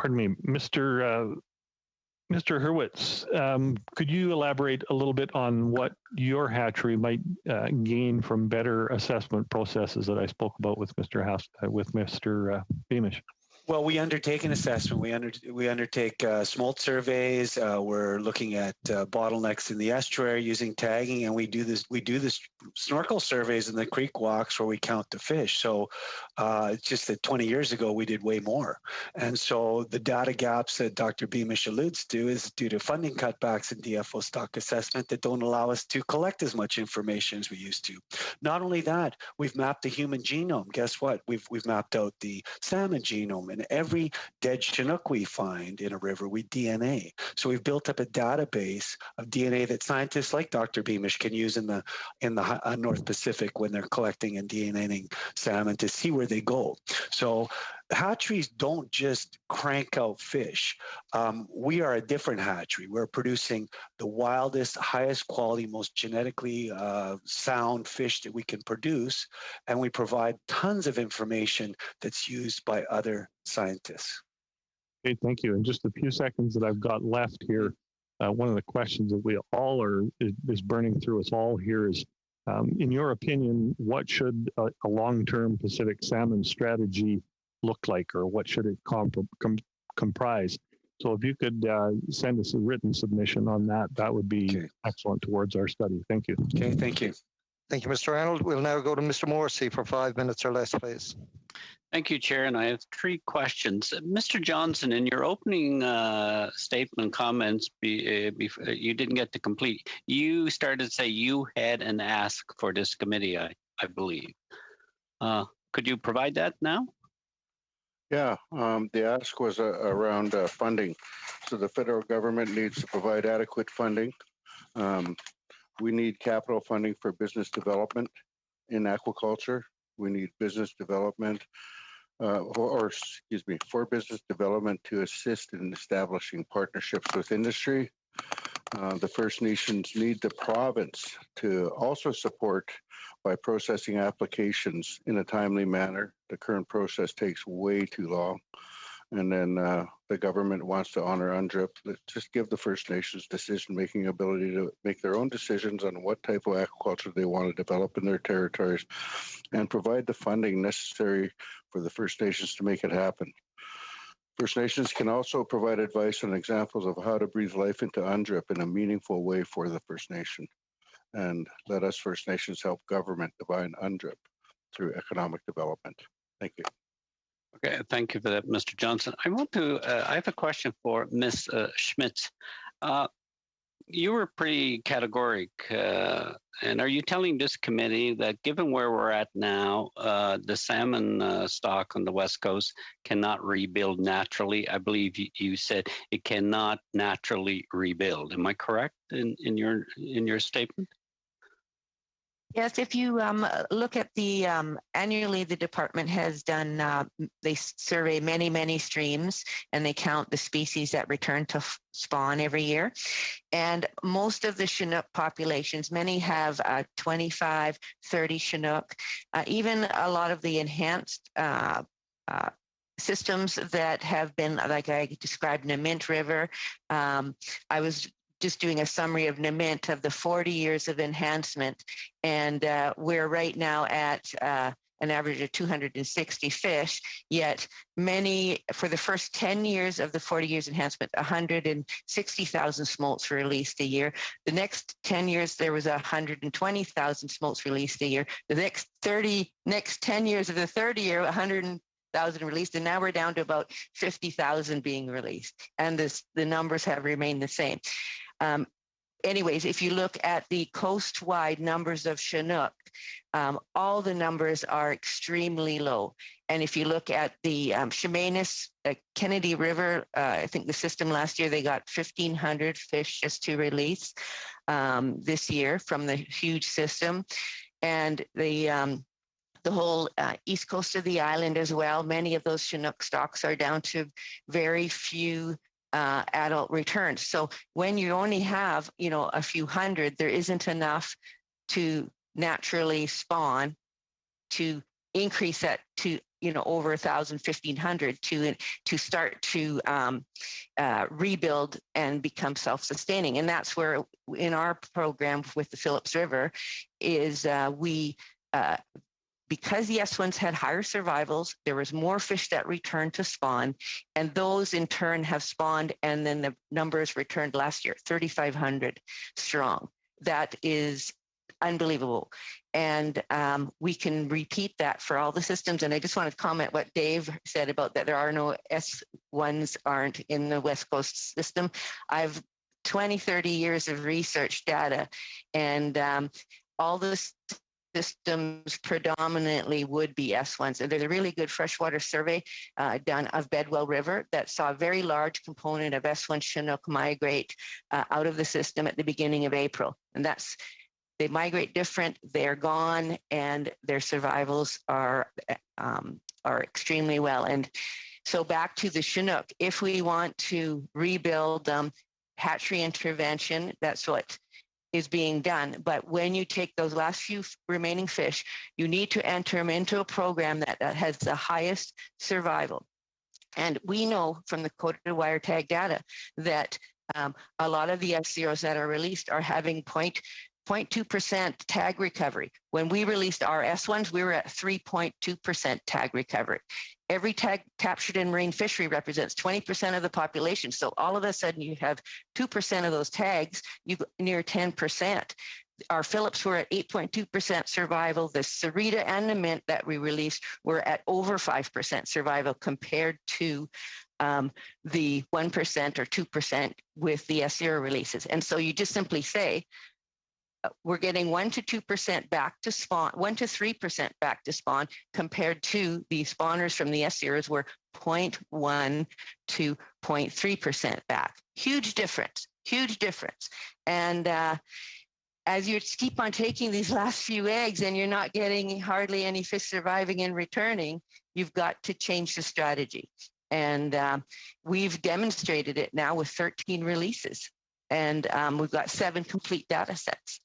me, Mr. Hurwitz, could you elaborate a little bit on what your hatchery might gain from better assessment processes that I spoke about with Mr. Beamish? Well, we undertake an assessment. We undertake smolt surveys. We're looking at bottlenecks in the estuary using tagging, and we do this snorkel surveys in the creek walks where we count the fish. So it's just that 20 years ago we did way more, and so the data gaps that Dr. Beamish alludes to is due to funding cutbacks in DFO stock assessment that don't allow us to collect as much information as we used to. Not only that, we've mapped the human genome. Guess what? We've mapped out the salmon genome, and every dead Chinook we find in a river, we DNA. So we've built up a database of DNA that scientists like Dr. Beamish can use in the North Pacific when they're collecting and DNAing salmon to see where they go. So hatcheries don't just crank out fish. We are a different hatchery. We're producing the wildest, highest quality, most genetically sound fish that we can produce, and we provide tons of information that's used by other scientists. Okay, thank you. In just a few seconds that I've got left here, one of the questions that we all is burning through us all here is, in your opinion, what should a long-term Pacific salmon strategy look like, or what should it comprise? So if you could send us a written submission on that, that would be excellent towards our study. Thank you. Okay, thank you. Thank you, Mr. Arnold. We'll now go to Mr. Morrissey for 5 minutes or less, please. Thank you, Chair. And I have 3 questions. Mr. Johnson, in your opening statement comments, you didn't get to complete. You started to say you had an ask for this committee, I believe. Could you provide that now? Yeah, the ask was around funding. So the federal government needs to provide adequate funding. We need capital funding for business development in aquaculture. We need business development, for business development to assist in establishing partnerships with industry. The First Nations need the province to also support by processing applications in a timely manner. The current process takes way too long. And then the government wants to honor UNDRIP. Just give the First Nations decision-making ability to make their own decisions on what type of aquaculture they want to develop in their territories and provide the funding necessary for the First Nations to make it happen. First Nations can also provide advice on examples of how to breathe life into UNDRIP in a meaningful way for the First Nation. And let us First Nations help government define UNDRIP through economic development. Thank you. Okay, thank you for that, Mr. Johnson. I have a question for Ms. Schmitz. You were pretty categorical, and are you telling this committee that given where we're at now, the salmon stock on the West Coast cannot rebuild naturally? I believe you said it cannot naturally rebuild. Am I correct in your statement? Yes, if you look at the annually, the department has done, they survey many streams, and they count the species that return to spawn every year. And most of the Chinook populations, many have 25, 30 Chinook. Even a lot of the enhanced systems that have been, like I described, Namint River. I was just doing a summary of Namint of the 40 years of enhancement. And we're right now at an average of 260 fish, yet many, for the first 10 years of the 40 years enhancement, 160,000 smolts were released a year. The next 10 years, there was 120,000 smolts released a year. The next 10 years of the 30 year, 100,000 released, and now we're down to about 50,000 being released. And the numbers have remained the same. Anyways, if you look at the coast-wide numbers of Chinook, all the numbers are extremely low. And if you look at the Chemainus, Kennedy River, I think the system last year, they got 1,500 fish just to release this year from the huge system. And the whole east coast of the island as well, many of those Chinook stocks are down to very few adult returns. So when you only have, a few hundred, there isn't enough to naturally spawn to increase that to, over 1,000, 1,500 to start to rebuild and become self-sustaining. And that's where in our program with the Phillips River is we because the S1s had higher survivals, there was more fish that returned to spawn, and those in turn have spawned, and then the numbers returned last year, 3,500 strong. That is unbelievable. And we can repeat that for all the systems. And I just want to comment what Dave said about that there are no S1s aren't in the West Coast system. I've 20, 30 years of research data, and all the systems predominantly would be S1s. And there's a really good freshwater survey done of Bedwell River that saw a very large component of S1 Chinook migrate out of the system at the beginning of April. And they migrate different, they're gone, and their survivals are extremely well. And so back to the Chinook, if we want to rebuild hatchery intervention, that's what is being done. But when you take those last few remaining fish, you need to enter them into a program that has the highest survival. And we know from the coded wire tag data that a lot of the F0s that are released are having 0.2% tag recovery. When we released our S1s, we were at 3.2% tag recovery. Every tag captured in marine fishery represents 20% of the population. So all of a sudden you have 2% of those tags, you near 10%. Our Phillips were at 8.2% survival. The Sarita and the Mint that we released were at over 5% survival compared to the 1% or 2% with the S0 releases. And so you just simply say, we're getting 1 to 2% back to spawn, 1 to 3% back to spawn, compared to the spawners from the S0s were 0.1 to 0.3% back. Huge difference, huge difference. And as you keep on taking these last few eggs and you're not getting hardly any fish surviving and returning, you've got to change the strategy. And we've demonstrated it now with 13 releases. And we've got 7 complete data sets.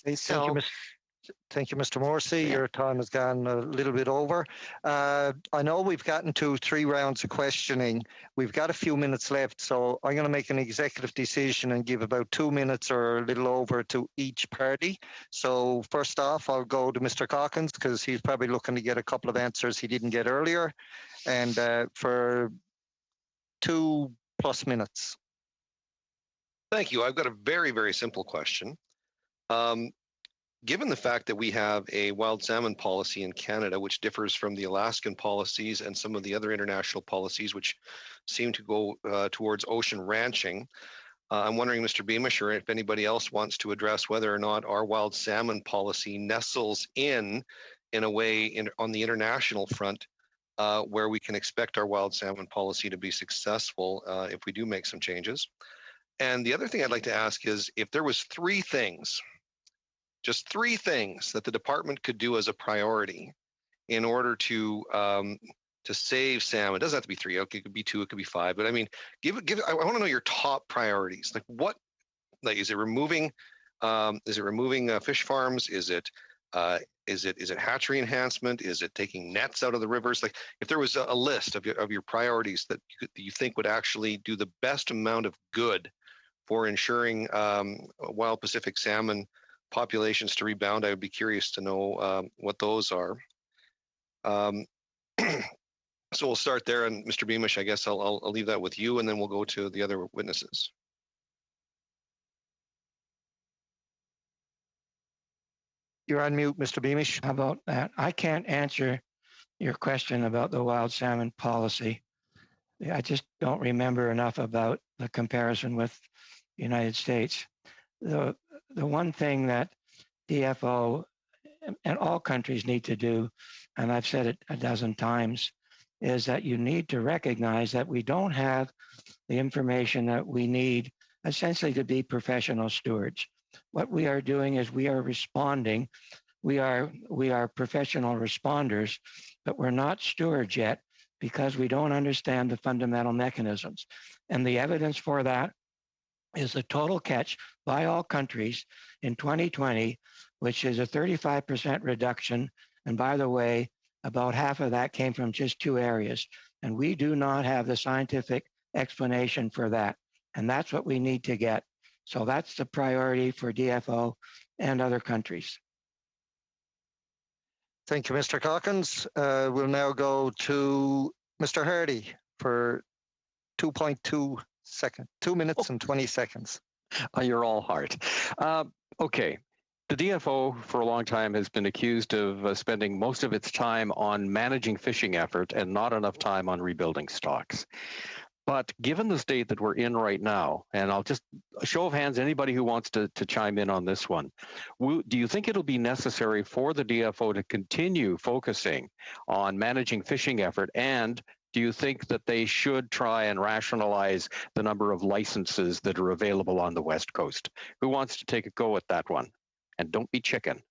Thank you, Mr. Morrissey. Yeah. Your time has gone a little bit over. I know we've gotten to 3 rounds of questioning. We've got a few minutes left, so I'm going to make an executive decision and give about 2 minutes or a little over to each party. So first off, I'll go to Mr. Calkins because he's probably looking to get a couple of answers he didn't get earlier, and for 2+ minutes. Thank you. I've got a very, very simple question. Given the fact that we have a wild salmon policy in Canada, which differs from the Alaskan policies and some of the other international policies, which seem to go towards ocean ranching, I'm wondering, Mr. Beamish, or if anybody else wants to address whether or not our wild salmon policy nestles in a way on the international front where we can expect our wild salmon policy to be successful if we do make some changes. And the other thing I'd like to ask is if there was 3 things, just 3 things that the department could do as a priority in order to save salmon. It doesn't have to be 3. Okay, it could be 2. It could be 5. But I mean, I want to know your top priorities. Like what? Like is it removing fish farms? Is it hatchery enhancement? Is it taking nets out of the rivers? Like if there was a list of your priorities that you think would actually do the best amount of good for ensuring wild Pacific salmon populations to rebound, I would be curious to know what those are. So we'll start there, and Mr. Beamish, I guess I'll leave that with you, and then we'll go to the other witnesses. You're on mute, Mr. Beamish. How about that? I can't answer your question about the wild salmon policy. I just don't remember enough about the comparison with the United States. The one thing that DFO and all countries need to do, and I've said it a dozen times, is that you need to recognize that we don't have the information that we need essentially to be professional stewards. What we are doing is we are responding. We are professional responders, but we're not stewards yet because we don't understand the fundamental mechanisms. And the evidence for that is the total catch by all countries in 2020, which is a 35% reduction. And by the way, about half of that came from just 2 areas. And we do not have the scientific explanation for that. And that's what we need to get. So that's the priority for DFO and other countries. Thank you, Mr. Calkins. We'll now go to Mr. Hardy for 2.2 seconds, 2 minutes and 20 seconds. You're all heart. Okay. The DFO for a long time has been accused of spending most of its time on managing fishing effort and not enough time on rebuilding stocks. But given the state that we're in right now, and I'll just a show of hands, anybody who wants to chime in on this one, do you think it'll be necessary for the DFO to continue focusing on managing fishing effort? And do you think that they should try and rationalize the number of licenses that are available on the West Coast? Who wants to take a go at that one? And don't be chicken.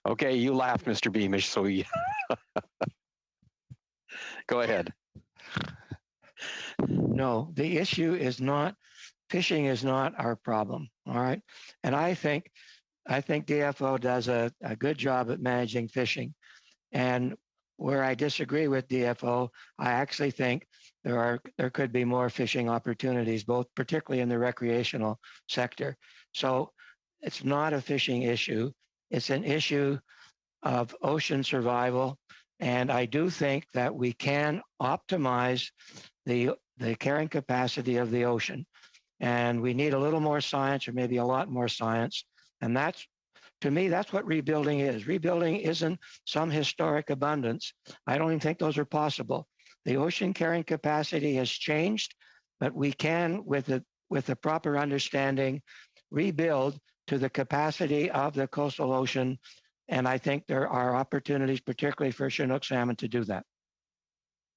Okay, you laughed, Mr. Beamish, so you go ahead. No, the issue is not, fishing is not our problem, all right? And I think DFO does a good job at managing fishing. And where I disagree with DFO, I actually think there could be more fishing opportunities, both particularly in the recreational sector. So it's not a fishing issue. It's an issue of ocean survival. And I do think that we can optimize the carrying capacity of the ocean. And we need a little more science, or maybe a lot more science. And that's, to me, that's what rebuilding is. Rebuilding isn't some historic abundance. I don't even think those are possible. The ocean carrying capacity has changed, but we can, with the proper understanding, rebuild to the capacity of the coastal ocean. And I think there are opportunities, particularly for Chinook salmon, to do that.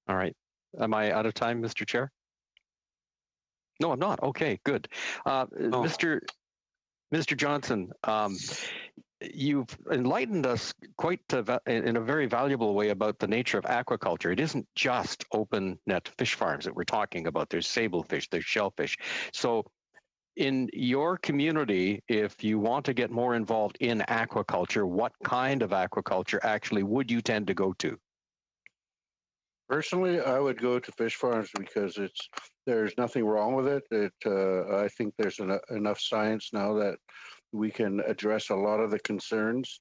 All right. Am I out of time, Mr. Chair? No, I'm not. Okay, good. Mr. Johnson, you've enlightened us quite in a very valuable way about the nature of aquaculture. It isn't just open net fish farms that we're talking about. There's sablefish, there's shellfish. So in your community, if you want to get more involved in aquaculture, what kind of aquaculture actually would you tend to go to? Personally, I would go to fish farms because there's nothing wrong with it. I think there's enough science now that we can address a lot of the concerns.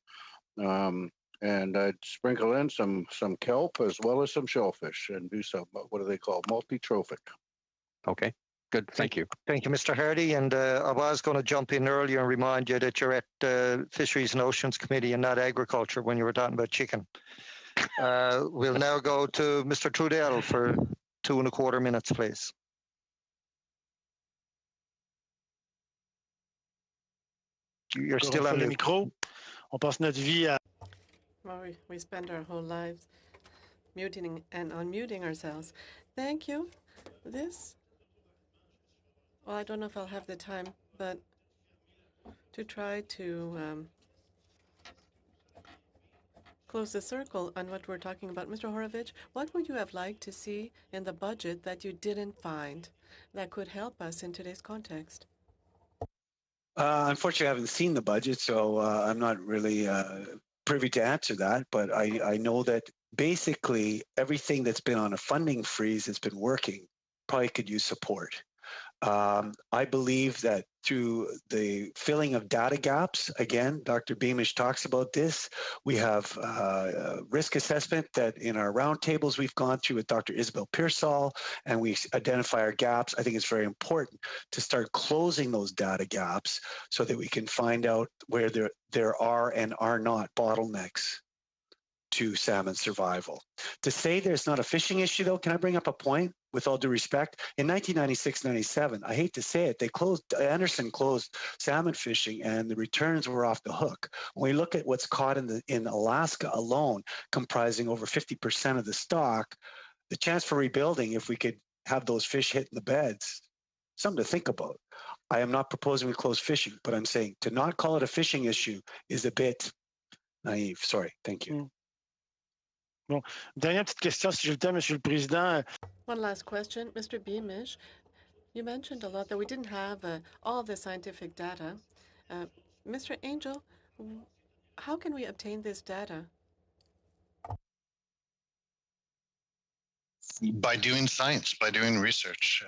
And I'd sprinkle in some kelp as well as some shellfish and do some, what do they call, multi-trophic. Okay, good. Thank you. Thank you, Mr. Hardy. And I was going to jump in earlier and remind you that you're at Fisheries and Oceans Committee and not Agriculture when you were talking about chicken. We'll now go to Mr. Trudell for 2.25 minutes, please. You're still on le micro. On passe notre vie à... Well, we spend our whole lives muting and unmuting ourselves. Thank you. Well, I don't know if I'll have the time, but to try to close the circle on what we're talking about. Mr. Horovich, what would you have liked to see in the budget that you didn't find that could help us in today's context? Unfortunately, I haven't seen the budget, so I'm not really privy to answer that. But I know that basically everything that's been on a funding freeze that's been working probably could use support. I believe that through the filling of data gaps, again, Dr. Beamish talks about this. We have risk assessment that in our roundtables we've gone through with Dr. Isabel Pearsall, and we identify our gaps. I think it's very important to start closing those data gaps so that we can find out where there are and are not bottlenecks to salmon survival. To say there's not a fishing issue, though, can I bring up a point? With all due respect, in 1996-97, I hate to say it, Anderson closed salmon fishing, and the returns were off the hook. When we look at what's caught in Alaska alone, comprising over 50% of the stock, the chance for rebuilding, if we could have those fish hit in the beds, something to think about. I am not proposing we close fishing, but I'm saying to not call it a fishing issue is a bit naive. Sorry. Thank you. Bon, dernière petite question, si j'ai le temps, Monsieur le Président. One last question, Mr. Beamish. You mentioned a lot that we didn't have all the scientific data. Mr. Angel, how can we obtain this data? By doing science, by doing research.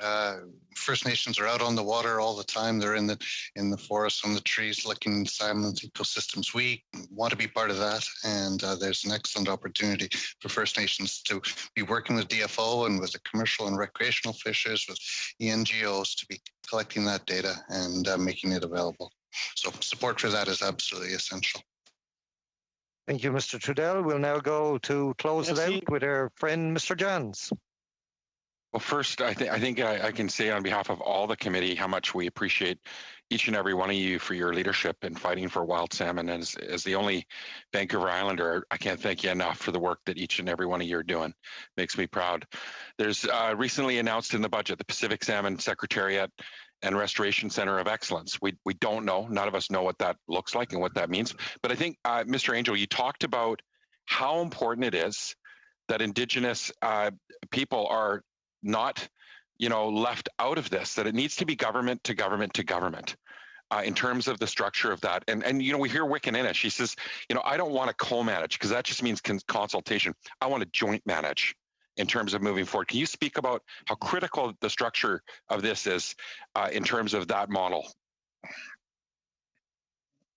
First Nations are out on the water all the time. They're in the forests, on the trees, looking at salmon ecosystems. We want to be part of that, and there's an excellent opportunity for First Nations to be working with DFO and with the commercial and recreational fishers, with NGOs, to be collecting that data and making it available. So support for that is absolutely essential. Thank you, Mr. Trudell. We'll now go to close it out with our friend, Mr. Johns. Well, first, I think I can say on behalf of all the committee how much we appreciate each and every one of you for your leadership in fighting for wild salmon. As the only Vancouver Islander, I can't thank you enough for the work that each and every one of you are doing. Makes me proud. There's recently announced in the budget the Pacific Salmon Secretariat and Restoration Center of Excellence. We don't know. None of us know what that looks like and what that means. But I think, Mr. Angel, you talked about how important it is that Indigenous people are not, left out of this, that it needs to be government to government to government in terms of the structure of that. And we hear Wiccan she says, I don't want to co-manage because that just means consultation. I want to joint manage in terms of moving forward. Can you speak about how critical the structure of this is in terms of that model?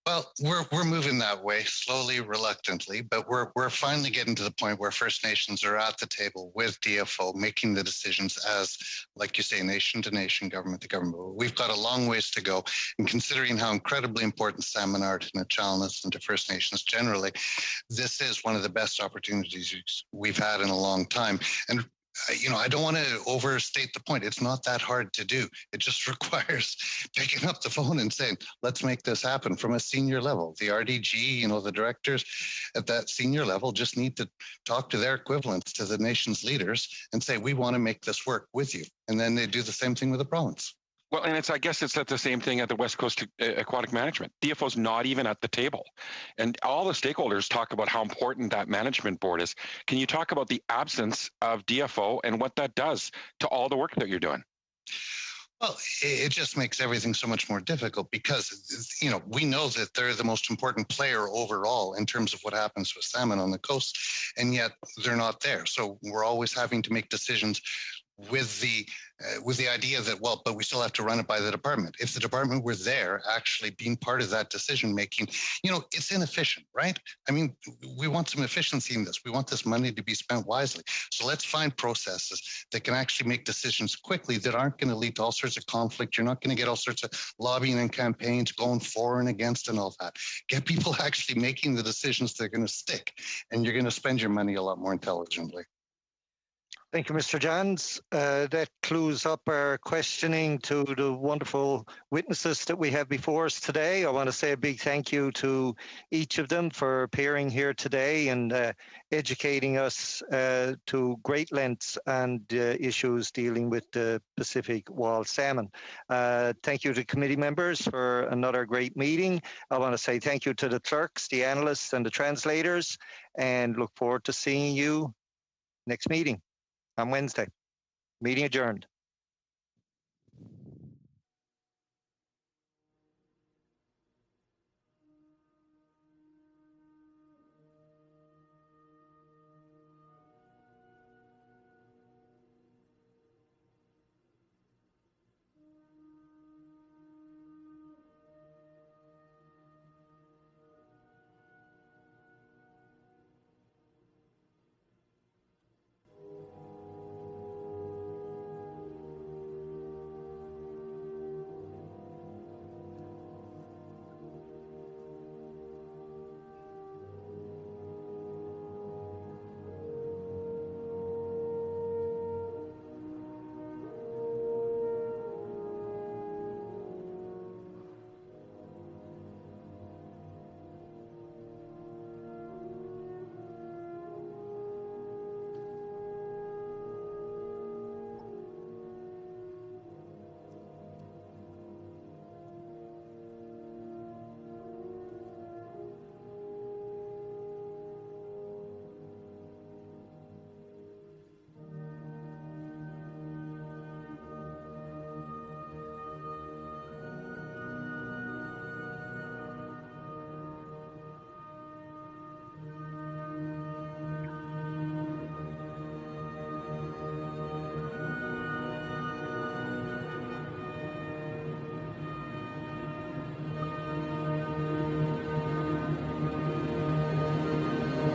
Well, we're moving that way slowly, reluctantly, but we're finally getting to the point where First Nations are at the table with DFO, making the decisions as, like you say, nation to nation, government to government. We've got a long ways to go, and considering how incredibly important salmon are to Nuu-chah-nulth and to First Nations generally, this is one of the best opportunities we've had in a long time. And I don't want to overstate the point. It's not that hard to do. It just requires picking up the phone and saying, let's make this happen from a senior level. The RDG, the directors at that senior level just need to talk to their equivalents, to the nation's leaders, and say, we want to make this work with you. And then they do the same thing with the province. Well, and I guess it's at the same thing at the West Coast Aquatic Management. DFO's not even at the table. And all the stakeholders talk about how important that management board is. Can you talk about the absence of DFO and what that does to all the work that you're doing? Well, it just makes everything so much more difficult because, we know that they're the most important player overall in terms of what happens with salmon on the coast, and yet they're not there. So we're always having to make decisions with the idea that, but we still have to run it by the department. If the department were there actually being part of that decision making, it's inefficient, right? I mean, we want some efficiency in this. We want this money to be spent wisely. So let's find processes that can actually make decisions quickly that aren't going to lead to all sorts of conflict. You're not going to get all sorts of lobbying and campaigns going for and against and all that. Get people actually making the decisions that are going to stick, and you're going to spend your money a lot more intelligently. Thank you, Mr. Johns. That clues up our questioning to the wonderful witnesses that we have before us today. I want to say a big thank you to each of them for appearing here today and educating us to great lengths and issues dealing with the Pacific wild salmon. Thank you to committee members for another great meeting. I want to say thank you to the clerks, the analysts, and the translators, and look forward to seeing you next meeting on Wednesday. Meeting adjourned.